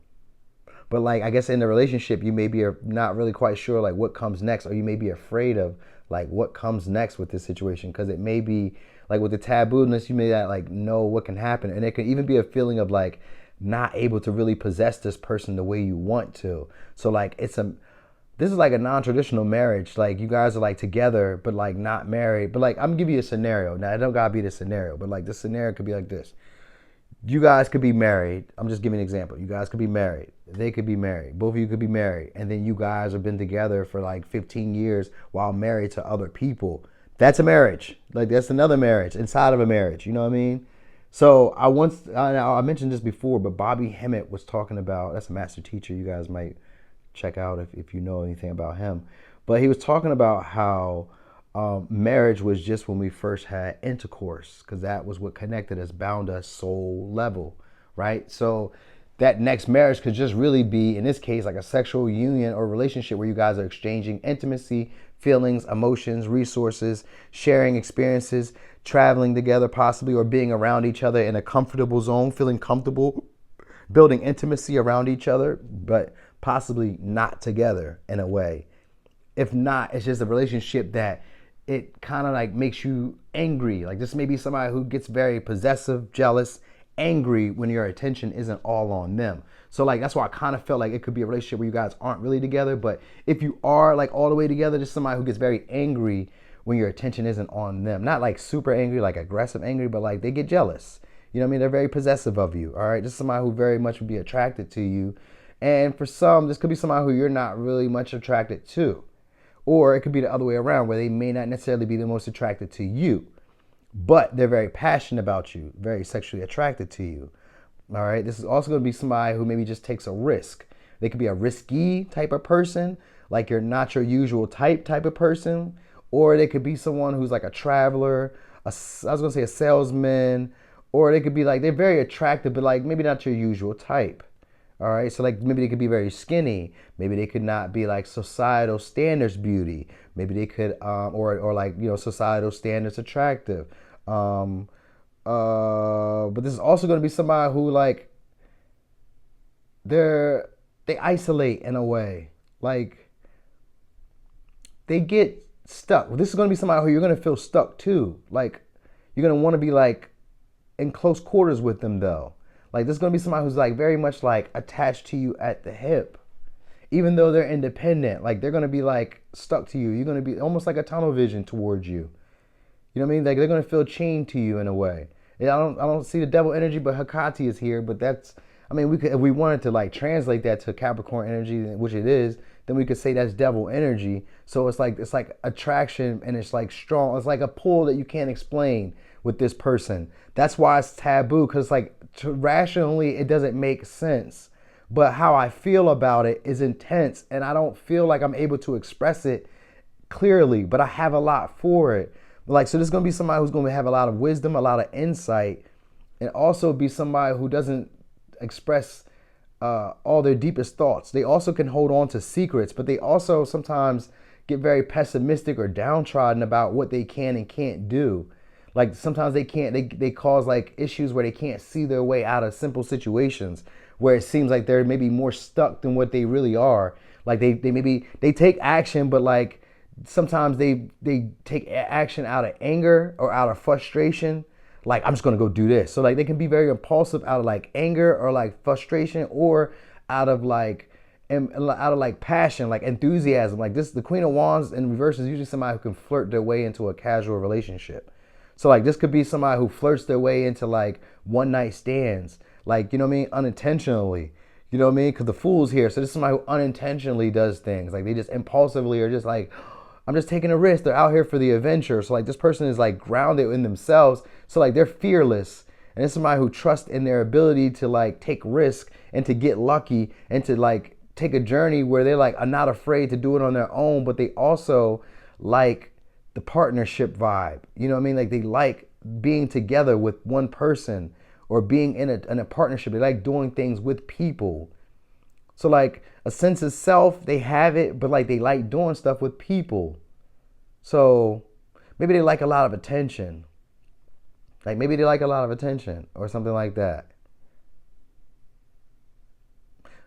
But like, I guess in the relationship, you maybe are not really quite sure like what comes next, or you may be afraid of like what comes next with this situation, because it may be like with the taboo-ness, you may not like know what can happen, and it could even be a feeling of like not able to really possess this person the way you want to. So like, this is like a non-traditional marriage. Like, you guys are like together, but like not married. But like, I'm gonna give you a scenario. Now, it don't gotta be the scenario, but like, the scenario could be like this. You guys could be married. I'm just giving an example. You guys could be married. They could be married. Both of you could be married. And then you guys have been together for like 15 years while married to other people. That's a marriage. Like, that's another marriage inside of a marriage. You know what I mean? So I mentioned this before, but Bobby Hemmett was talking about, that's a master teacher. You guys might check out if you know anything about him. But he was talking about how marriage was just when we first had intercourse, because that was what connected us, bound us soul level, right? So that next marriage could just really be, in this case, like a sexual union or relationship where you guys are exchanging intimacy, feelings, emotions, resources, sharing experiences, traveling together possibly, or being around each other in a comfortable zone, feeling comfortable, building intimacy around each other, but possibly not together in a way. If not, it's just a relationship that it kind of like makes you angry. Like, this may be somebody who gets very possessive, jealous, angry when your attention isn't all on them. So like, that's why I kind of felt like it could be a relationship where you guys aren't really together. But if you are like all the way together, just somebody who gets very angry when your attention isn't on them. Not like super angry, like aggressive angry, but like they get jealous. You know what I mean? They're very possessive of you. All right. Just somebody who very much would be attracted to you. And for some, this could be somebody who you're not really much attracted to. Or it could be the other way around, where they may not necessarily be the most attracted to you, but they're very passionate about you, very sexually attracted to you. All right. This is also going to be somebody who maybe just takes a risk. They could be a risky type of person, like you're not your usual type of person. Or they could be someone who's like a traveler, I was going to say a salesman, or they could be like, they're very attractive, but like maybe not your usual type. All right. So like, maybe they could be very skinny. Maybe they could not be like societal standards beauty. Maybe they could, or like, you know, societal standards attractive. But this is also going to be somebody who like, they isolate in a way. Like, they get stuck. Well, this is going to be somebody who you're going to feel stuck too. Like, you're going to want to be like in close quarters with them though. Like, this is going to be somebody who's like very much like attached to you at the hip, even though they're independent. Like, they're going to be like stuck to you. You're going to be almost like a tunnel vision towards you. You know what I mean? Like, they're going to feel chained to you in a way. I don't see the devil energy, but Hecate is here. But that's, I mean, we could, if we wanted to like translate that to Capricorn energy, which it is, then we could say that's devil energy. So it's like attraction, and it's like strong. It's like a pull that you can't explain with this person. That's why it's taboo, because like rationally it doesn't make sense. But how I feel about it is intense, and I don't feel like I'm able to express it clearly, but I have a lot for it. Like, so this is going to be somebody who's going to have a lot of wisdom, a lot of insight, and also be somebody who doesn't express all their deepest thoughts. They also can hold on to secrets, but they also sometimes get very pessimistic or downtrodden about what they can and can't do. Like, sometimes they cause like issues where they can't see their way out of simple situations, where it seems like they're maybe more stuck than what they really are. Like they take action, but like sometimes they take action out of anger or out of frustration. Like, I'm just gonna go do this. So like they can be very impulsive out of like anger or like frustration, or out of like passion, like enthusiasm. Like this, the Queen of Wands in reverse is usually somebody who can flirt their way into a casual relationship. So like this could be somebody who flirts their way into like one night stands, like, you know what I mean, unintentionally. You know what I mean? Because the Fool's here. So this is somebody who unintentionally does things. Like they just impulsively are just like, I'm just taking a risk. They're out here for the adventure. So like this person is like grounded in themselves. So like they're fearless. And it's somebody who trusts in their ability to like take risk and to get lucky and to like take a journey where they're like are not afraid to do it on their own, but they also like the partnership vibe. You know what I mean? Like they like being together with one person, or being in a partnership. They like doing things with people. So like a sense of self, they have it, but like they like doing stuff with people. So maybe they like a lot of attention. Like maybe they like a lot of attention or something like that.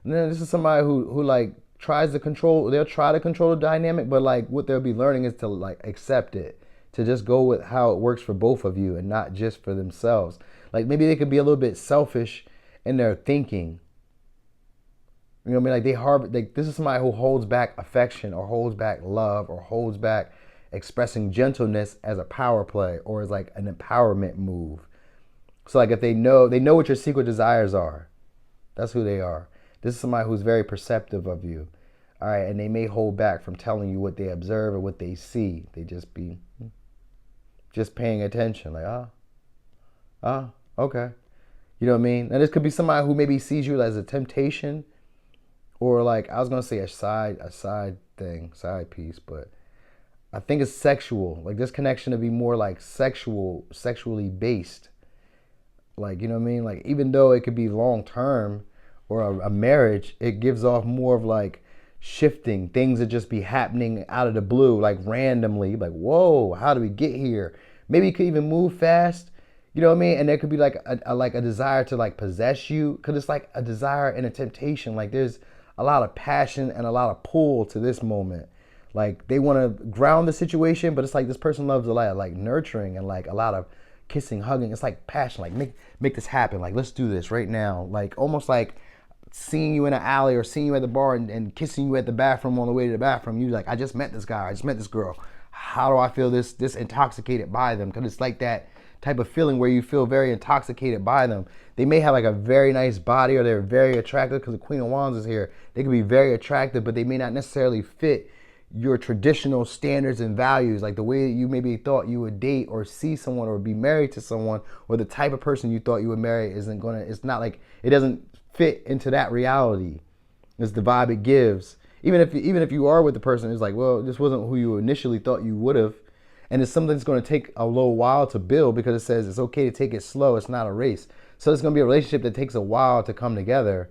And then this is somebody who like tries to control, they'll try to control the dynamic, but like what they'll be learning is to like accept it, to just go with how it works for both of you and not just for themselves. Like maybe they could be a little bit selfish in their thinking. You know what I mean? Like they harbor, like this is somebody who holds back affection or holds back love or holds back expressing gentleness as a power play or as like an empowerment move. So like if they know what your secret desires are, that's who they are. This is somebody who's very perceptive of you. All right, and they may hold back from telling you what they observe or what they see. They just be just paying attention, like, okay. You know what I mean? And this could be somebody who maybe sees you as a temptation, or like, I was gonna say a side piece, but I think it's sexual. Like this connection to be more like sexually based. Like, you know what I mean? Like even though it could be long term or a marriage, it gives off more of like shifting. Things that just be happening out of the blue, like randomly, like, whoa, how do we get here? Maybe you could even move fast. You know what I mean? And there could be like a desire to like possess you, because it's like a desire and a temptation. Like there's a lot of passion and a lot of pull to this moment. Like they want to ground the situation, but it's like this person loves a lot of like nurturing and like a lot of kissing, hugging. It's like passion, like make this happen. Like let's do this right now. Like almost like seeing you in an alley or seeing you at the bar and kissing you at the bathroom on the way to the bathroom. You like, I just met this guy, I just met this girl. How do I feel this intoxicated by them? Because it's like that type of feeling where you feel very intoxicated by them. They may have like a very nice body, or they're very attractive, because the Queen of Wands is here. They can be very attractive, but they may not necessarily fit your traditional standards and values, like the way that you maybe thought you would date or see someone or be married to someone, or the type of person you thought you would marry it's not like, it doesn't fit into that reality. It's the vibe it gives. Even if you are with the person, it's like, well, this wasn't who you initially thought you would have. And it's something that's going to take a little while to build, because it says it's okay to take it slow. It's not a race. So it's going to be a relationship that takes a while to come together.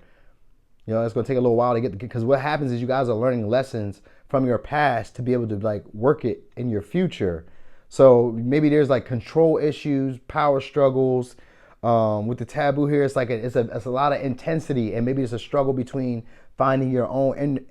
You know, it's going to take a little while to get, because what happens is you guys are learning lessons from your past to be able to like work it in your future. So maybe there's like control issues, power struggles. With the taboo here, it's like it's a lot of intensity, and maybe it's a struggle between finding your own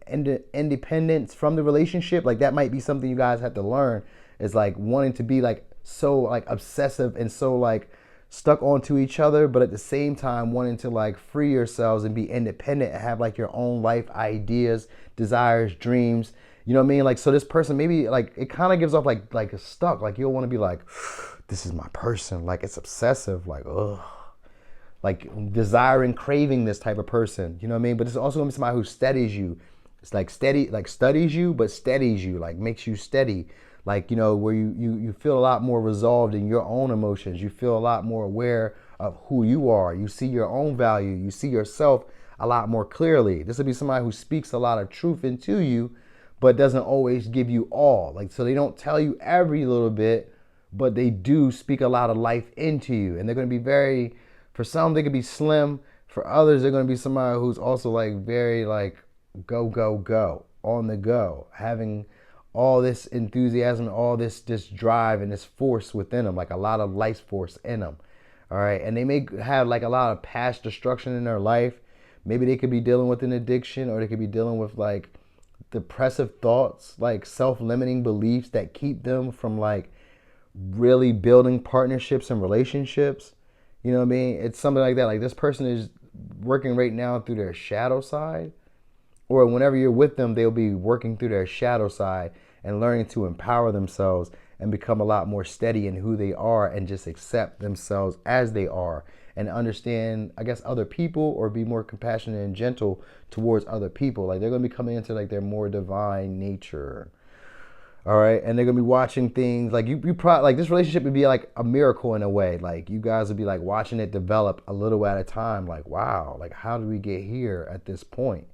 independence from the relationship. Like that might be something you guys have to learn, is like wanting to be like so like obsessive and so like stuck onto each other, but at the same time wanting to like free yourselves and be independent and have like your own life ideas, desires, dreams. You know what I mean? Like, so this person maybe like, it kind of gives off like it's stuck. Like you'll want to be like, this is my person. Like it's obsessive. Like, ugh. Like desiring, craving this type of person. You know what I mean? But it's also gonna be somebody who steadies you. It's like steady, like studies you, but steadies you, like makes you steady. Like, you know, where you feel a lot more resolved in your own emotions. You feel a lot more aware of who you are. You see your own value. You see yourself a lot more clearly. This would be somebody who speaks a lot of truth into you, but doesn't always give you all. Like, so they don't tell you every little bit, but they do speak a lot of life into you. And they're going to be very, for some, they could be slim. For others, they're going to be somebody who's also like very like go, on the go, having all this enthusiasm, all this drive and this force within them, like a lot of life force in them. All right. And they may have like a lot of past destruction in their life. Maybe they could be dealing with an addiction, or they could be dealing with like depressive thoughts, like self-limiting beliefs that keep them from like really building partnerships and relationships. You know what I mean? It's something like that. Like this person is working right now through their shadow side, or whenever you're with them, they'll be working through their shadow side and learning to empower themselves and become a lot more steady in who they are and just accept themselves as they are and understand, I guess, other people, or be more compassionate and gentle towards other people. Like they're going to be coming into like their more divine nature. All right. And they're going to be watching things like you probably like this relationship would be like a miracle in a way. Like you guys would be like watching it develop a little at a time. Like, wow, like how did we get here at this point?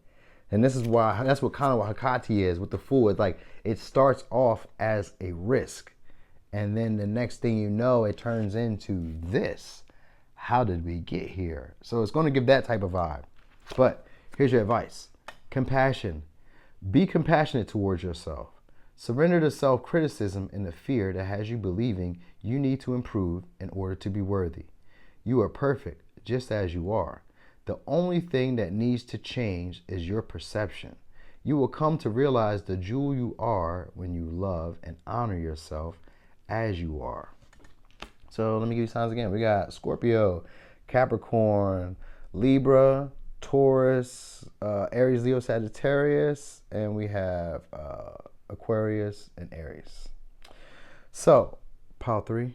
And this is why, that's what kind of what Hecate is with the Fool. It's like it starts off as a risk. And then the next thing you know, it turns into this. How did we get here? So it's going to give that type of vibe. But here's your advice. Compassion. Be compassionate towards yourself. Surrender to self-criticism and the fear that has you believing you need to improve in order to be worthy. You are perfect just as you are. The only thing that needs to change is your perception. You will come to realize the jewel you are when you love and honor yourself as you are. So let me give you signs again. We got Scorpio, Capricorn, Libra, Taurus, Aries, Leo, Sagittarius, and we have Aquarius and Aries. So, pile 3,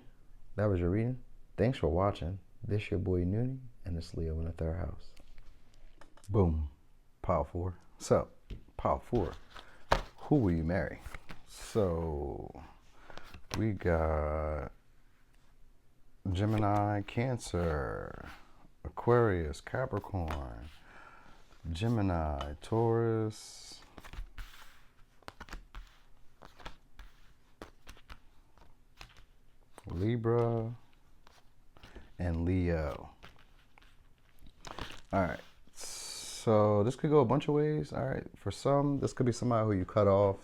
that was your reading. Thanks for watching. This your boy Noonie, and it's Leo in the 3rd house. Boom. Pile 4. So, pile 4. Who will you marry? So, we got Gemini, Cancer, Aquarius, Capricorn, Gemini, Taurus, Libra, and Leo. All right. So this could go a bunch of ways. All right. For some, this could be somebody who you cut off.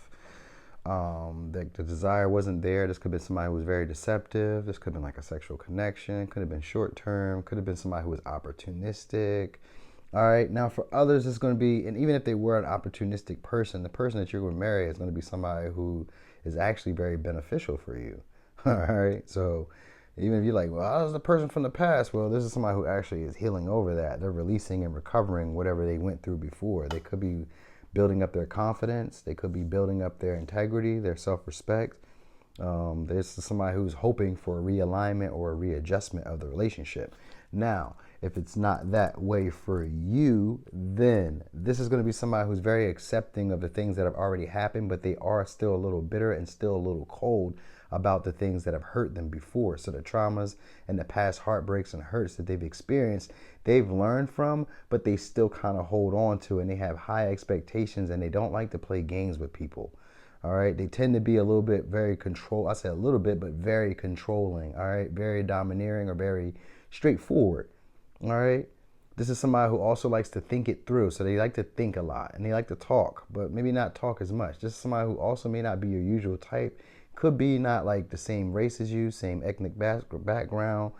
The desire wasn't there. This could have been somebody who was very deceptive. This could have been like a sexual connection. Could have been short term. Could have been somebody who was opportunistic. All right. Now for others, it's going to be, and even if they were an opportunistic person, the person that you're going to marry is going to be somebody who is actually very beneficial for you. All right. So even if you're like, well, I was the person from the past. Well, this is somebody who actually is healing over that. They're releasing and recovering whatever they went through before. They could be building up their confidence. They could be building up their integrity, their self-respect. This is somebody who's hoping for a realignment or a readjustment of the relationship. Now, if it's not that way for you, then this is going to be somebody who's very accepting of the things that have already happened, but they are still a little bitter and still a little cold about the things that have hurt them before. So the traumas and the past heartbreaks and hurts that they've experienced, they've learned from, but they still kind of hold on to, and they have high expectations, and they don't like to play games with people. All right. They tend to be a little bit very I say a little bit, but very controlling. All right. Very domineering or very straightforward. All right. This is somebody who also likes to think it through. So they like to think a lot and they like to talk, but maybe not talk as much. This is somebody who also may not be your usual type. Could be not like the same race as you, same ethnic background,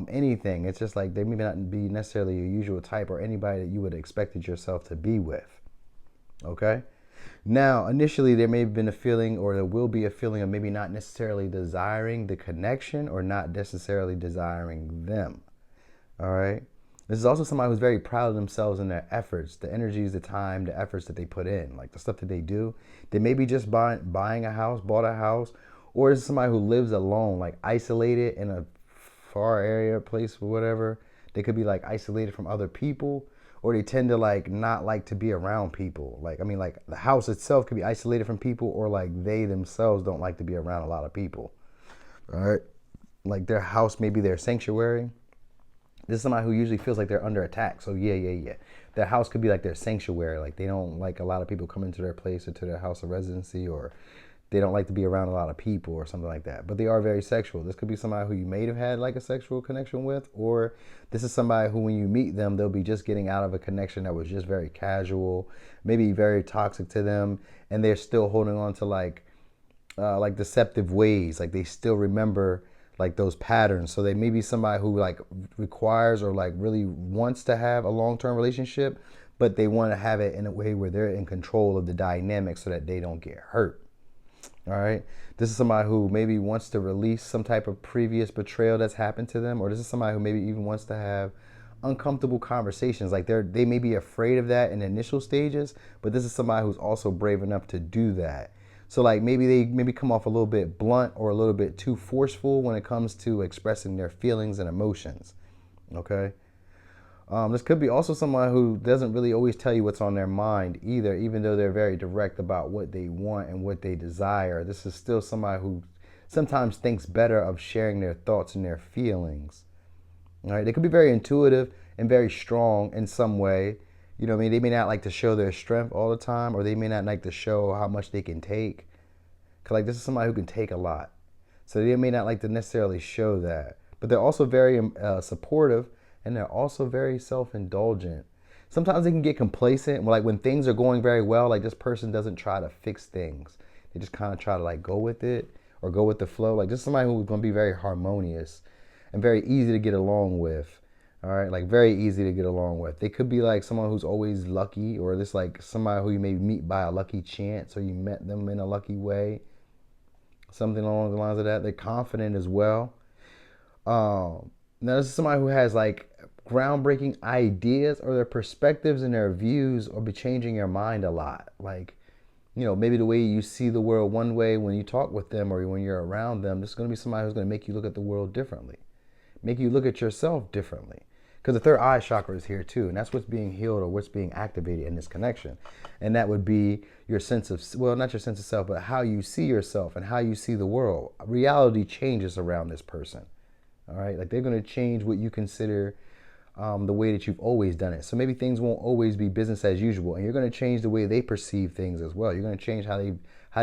anything. It's just like they may not be necessarily your usual type or anybody that you would have expected yourself to be with. Okay? Now, initially, there may have been a feeling, or there will be a feeling of maybe not necessarily desiring the connection or not necessarily desiring them. All right? This is also somebody who's very proud of themselves and their efforts, the energies, the time, the efforts that they put in, like the stuff that they do. They may be just buying a house, bought a house, or this is somebody who lives alone, like isolated in a far area, place, or whatever. They could be like isolated from other people, or they tend to like not like to be around people. Like, I mean, like the house itself could be isolated from people, or like they themselves don't like to be around a lot of people. All right? Like their house may be their sanctuary. This is somebody who usually feels like they're under attack. So yeah. Their house could be like their sanctuary. Like they don't like a lot of people come into their place or to their house of residency, or they don't like to be around a lot of people or something like that. But they are very sexual. This could be somebody who you may have had like a sexual connection with, or this is somebody who when you meet them, they'll be just getting out of a connection that was just very casual, maybe very toxic to them, and they're still holding on to like deceptive ways. Like they still remember like those patterns. So they may be somebody who like requires or like really wants to have a long-term relationship, but they want to have it in a way where they're in control of the dynamic so that they don't get hurt. All right. This is somebody who maybe wants to release some type of previous betrayal that's happened to them, or this is somebody who maybe even wants to have uncomfortable conversations. Like they may be afraid of that in the initial stages, but this is somebody who's also brave enough to do that. So like maybe they come off a little bit blunt or a little bit too forceful when it comes to expressing their feelings and emotions. Okay. This could be also someone who doesn't really always tell you what's on their mind either, even though they're very direct about what they want and what they desire. This is still somebody who sometimes thinks better of sharing their thoughts and their feelings. All right, they could be very intuitive and very strong in some way. You know what I mean? They may not like to show their strength all the time, or they may not like to show how much they can take. Because like this is somebody who can take a lot. So they may not like to necessarily show that. But they're also very supportive, and they're also very self-indulgent. Sometimes they can get complacent. Like when things are going very well, like this person doesn't try to fix things. They just kind of try to like go with it or go with the flow. Like this is somebody who's going to be very harmonious and very easy to get along with. All right, like very easy to get along with. They could be like someone who's always lucky, or this like somebody who you may meet by a lucky chance, or you met them in a lucky way. Something along the lines of that. They're confident as well. Now this is somebody who has like groundbreaking ideas, or their perspectives and their views will be changing your mind a lot. Like, you know, maybe the way you see the world one way when you talk with them or when you're around them, this is going to be somebody who's going to make you look at the world differently, make you look at yourself differently. Because the third eye chakra is here too, and that's what's being healed or what's being activated in this connection. And that would be your sense of, well, not your sense of self, but how you see yourself and how you see the world. Reality changes around this person. All right, like they're going to change what you consider the way that you've always done it. So maybe things won't always be business as usual, and you're going to change the way they perceive things as well. You're going to change how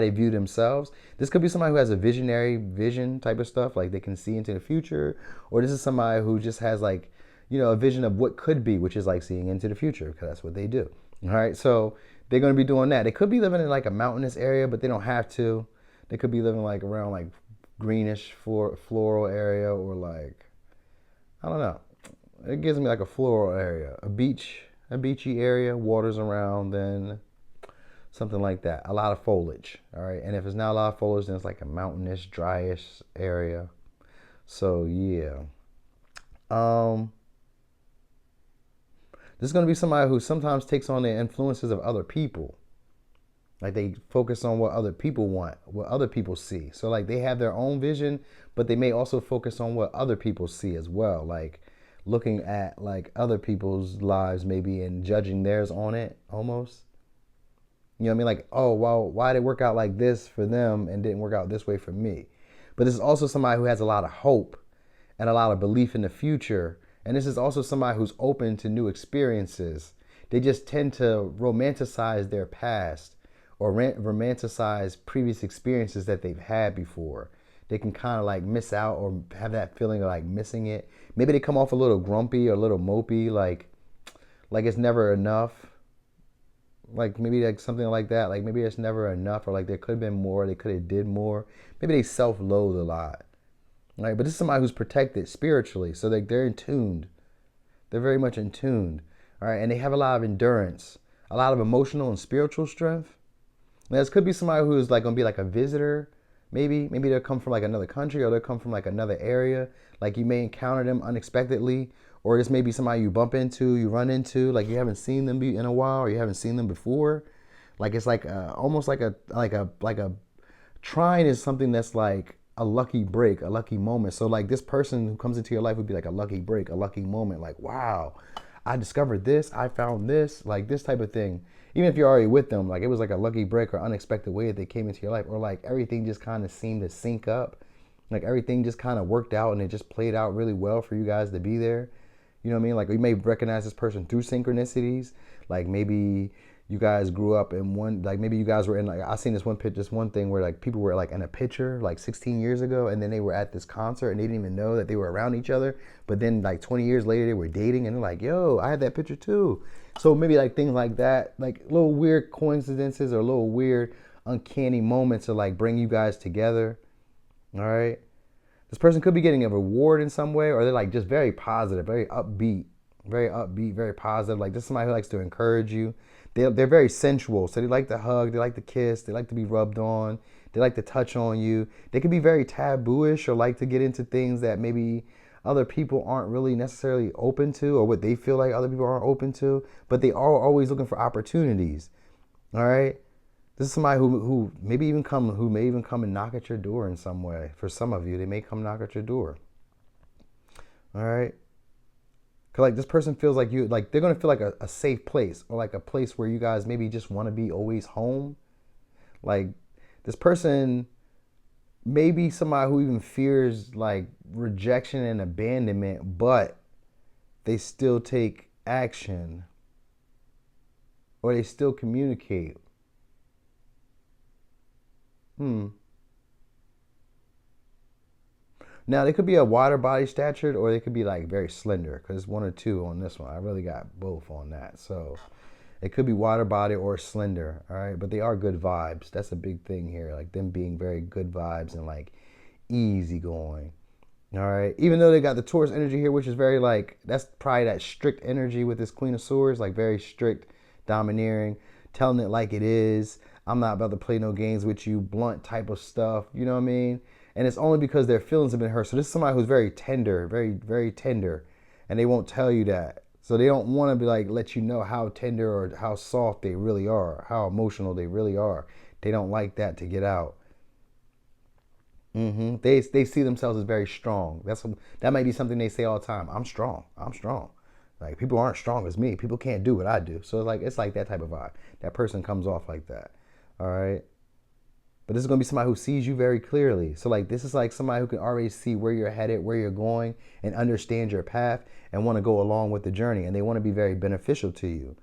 they view themselves. This could be somebody who has a visionary vision type of stuff, like they can see into the future, or this is somebody who just has like, you know, a vision of what could be, which is like seeing into the future, because that's what they do. All right, so they're going to be doing that. They could be living in like a mountainous area, but they don't have to. They could be living like around like greenish floral area, or like, I don't know. It gives me like a floral area, a beachy area, water's around, then something like that. A lot of foliage, all right? And if it's not a lot of foliage, then it's like a mountainous, dryish area. So yeah. This is going to be somebody who sometimes takes on the influences of other people. Like they focus on what other people want, what other people see. So like they have their own vision, but they may also focus on what other people see as well. Like looking at like other people's lives maybe and judging theirs on it almost. You know what I mean? Like, oh, well, why did it work out like this for them and didn't work out this way for me? But this is also somebody who has a lot of hope and a lot of belief in the future. And this is also somebody who's open to new experiences. They just tend to romanticize their past or romanticize previous experiences that they've had before. They can kind of like miss out or have that feeling of like missing it. Maybe they come off a little grumpy or a little mopey, like it's never enough. Like maybe like something like that. Like maybe it's never enough, or like there could have been more, they could have did more. Maybe they self-loathe a lot. Right? But this is somebody who's protected spiritually. So they're in tuned. They're very much in tuned. All right. And they have a lot of endurance, a lot of emotional and spiritual strength. Now, this could be somebody who's like going to be like a visitor. Maybe they'll come from like another country, or they'll come from like another area. Like you may encounter them unexpectedly, or this may be somebody you bump into, you run into, like you haven't seen them in a while, or you haven't seen them before. Like it's like almost like a trine is something that's like a lucky break, a lucky moment. So like this person who comes into your life would be like a lucky break, a lucky moment. Like, wow, I discovered this, I found this, like this type of thing. Even if you're already with them, like it was like a lucky break or unexpected way that they came into your life, or like everything just kind of seemed to sync up. Like everything just kind of worked out and it just played out really well for you guys to be there. You know what I mean? Like you may recognize this person through synchronicities. Like maybe you guys grew up in one, like maybe you guys were in like, I seen this one thing where like people were like in a picture like 16 years ago, and then they were at this concert and they didn't even know that they were around each other. But then like 20 years later they were dating, and they're like, yo, I had that picture too. So maybe like things like that, like little weird coincidences or little weird uncanny moments to like bring you guys together. All right. This person could be getting a reward in some way, or they're like just very positive, very upbeat. very upbeat, very positive. Like this is somebody who likes to encourage you. They're very sensual, so they like to hug, they like to kiss, they like to be rubbed on, they like to touch on you. They can be very tabooish or like to get into things that maybe other people aren't really necessarily open to, or what they feel like other people aren't open to, but they are always looking for opportunities. All right. This is somebody who may even come and knock at your door in some way. For some of you, they may come knock at your door. All right. Cause like this person feels like you, like they're gonna feel like a safe place, or like a place where you guys maybe just want to be always home. Like this person may be somebody who even fears like rejection and abandonment, but they still take action, or they still communicate. Now, they could be a wider body statured, or they could be like very slender, because it's one or two on this one. I really got both on that. So it could be wider body or slender, all right? But they are good vibes. That's a big thing here, like them being very good vibes and like easygoing, all right? Even though they got the Taurus energy here, which is very like, that's probably that strict energy with this Queen of Swords, like very strict, domineering, telling it like it is. I'm not about to play no games with you, blunt type of stuff, you know what I mean? And it's only because their feelings have been hurt. So this is somebody who's very tender, very, very tender, and they won't tell you that. So they don't want to be like, let you know how tender or how soft they really are, how emotional they really are. They don't like that to get out. They see themselves as very strong. That might be something they say all the time. I'm strong. I'm strong. Like people aren't strong as me. People can't do what I do. So it's like that type of vibe. That person comes off like that. All right. But this is going to be somebody who sees you very clearly. So like this is like somebody who can already see where you're headed, where you're going, and understand your path and want to go along with the journey. And they want to be very beneficial to you.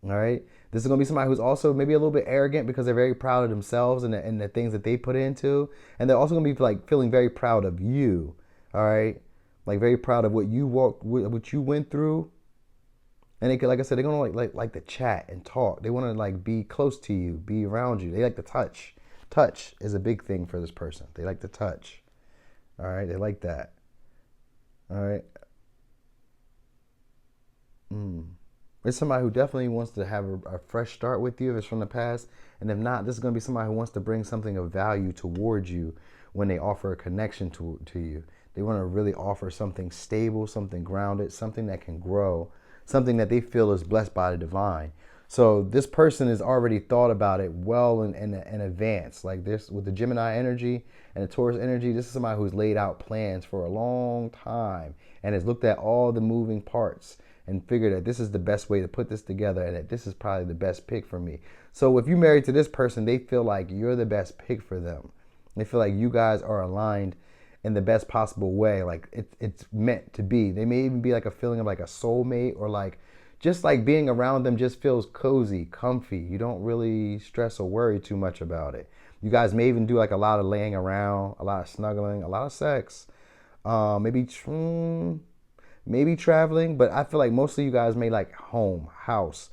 All right. This is going to be somebody who's also maybe a little bit arrogant because they're very proud of themselves and the things that they put into. And they're also going to be like feeling very proud of you. All right. Like very proud of what you went through. And they could, like I said, they're going to like to chat and talk. They want to like be close to you, be around you. They like to touch. Touch is a big thing for this person. They like to touch. All right. They like that. All right. It's somebody who definitely wants to have a fresh start with you if it's from the past. And if not, this is going to be somebody who wants to bring something of value towards you when they offer a connection to you. They want to really offer something stable, something grounded, something that can grow, something that they feel is blessed by the divine. So this person has already thought about it well in advance. Like this with the Gemini energy and the Taurus energy, this is somebody who's laid out plans for a long time and has looked at all the moving parts and figured that this is the best way to put this together and that this is probably the best pick for me. So if you're married to this person, they feel like you're the best pick for them. They feel like you guys are aligned in the best possible way. Like it's meant to be. They may even be like a feeling of like a soulmate, or like just like being around them just feels cozy, comfy. You don't really stress or worry too much about it. You guys may even do like a lot of laying around, a lot of snuggling, a lot of sex, maybe traveling. But I feel like mostly you guys may like home, house.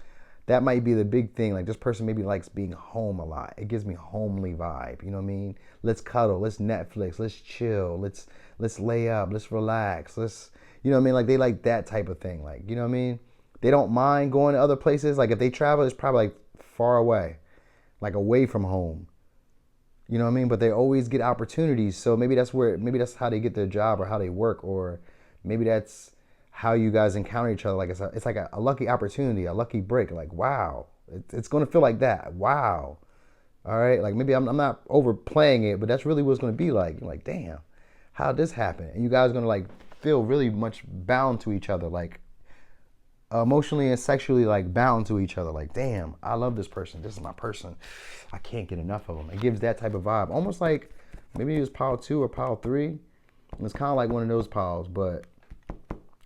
That might be the big thing. Like this person maybe likes being home a lot. It gives me homely vibe. You know what I mean? Let's cuddle. Let's Netflix. Let's chill. Let's lay up. Let's relax. You know what I mean? Like they like that type of thing. Like, you know what I mean? They don't mind going to other places. Like if they travel, it's probably like far away, like away from home. You know what I mean? But they always get opportunities. So maybe that's how they get their job or how they work, or maybe that's how you guys encounter each other. Like it's like a lucky opportunity, a lucky break. Like, wow, it's going to feel like that. Wow. All right. Like maybe I'm not overplaying it, but that's really what it's going to be like. You're like, damn, how'd this happen? And you guys are going to like feel really much bound to each other, like emotionally and sexually like bound to each other. Like, damn, I love this person. This is my person. I can't get enough of them. It gives that type of vibe. Almost like maybe it was pile 2 or pile 3. And it's kind of like one of those piles, but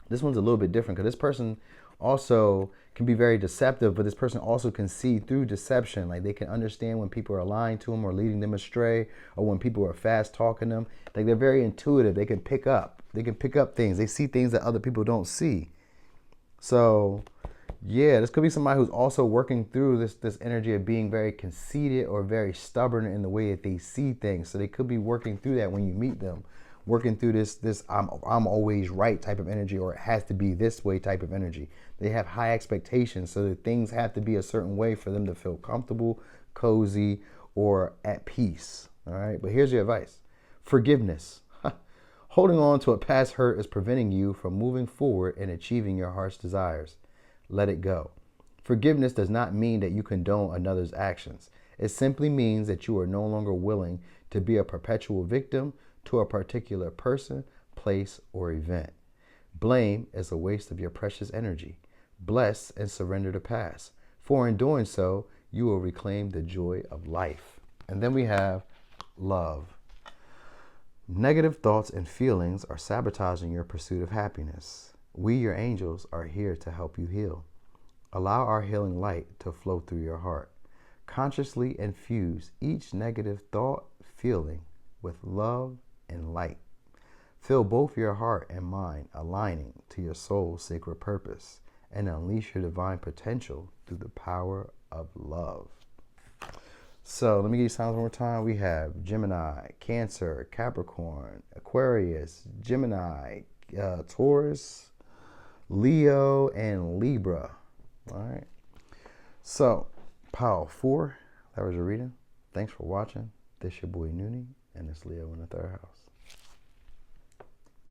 this one's a little bit different because this person also can be very deceptive, but this person also can see through deception. Like they can understand when people are lying to them or leading them astray, or when people are fast talking them. Like they're very intuitive. They can pick up. They can pick up things. They see things that other people don't see. So yeah, this could be somebody who's also working through this energy of being very conceited or very stubborn in the way that they see things. So they could be working through that when you meet them, working through this I'm always right type of energy, or it has to be this way type of energy. They have high expectations, so that things have to be a certain way for them to feel comfortable, cozy, or at peace. All right, but here's your advice. Forgiveness. Holding on to a past hurt is preventing you from moving forward and achieving your heart's desires. Let it go. Forgiveness does not mean that you condone another's actions. It simply means that you are no longer willing to be a perpetual victim to a particular person, place, or event. Blame is a waste of your precious energy. Bless and surrender the past, for in doing so, you will reclaim the joy of life. And then we have love. Negative thoughts and feelings are sabotaging your pursuit of happiness. We, your angels, are here to help you heal. Allow our healing light to flow through your heart. Consciously infuse each negative thought, feeling with love and light. Feel both your heart and mind aligning to your soul's sacred purpose, and unleash your divine potential through the power of love. So let me give you signs one more time. We have Gemini, Cancer, Capricorn, Aquarius, Gemini, Taurus, Leo, and Libra. All right. So, Pile 4, that was your reading. Thanks for watching. This your boy Noonie, and it's Leo in the third house.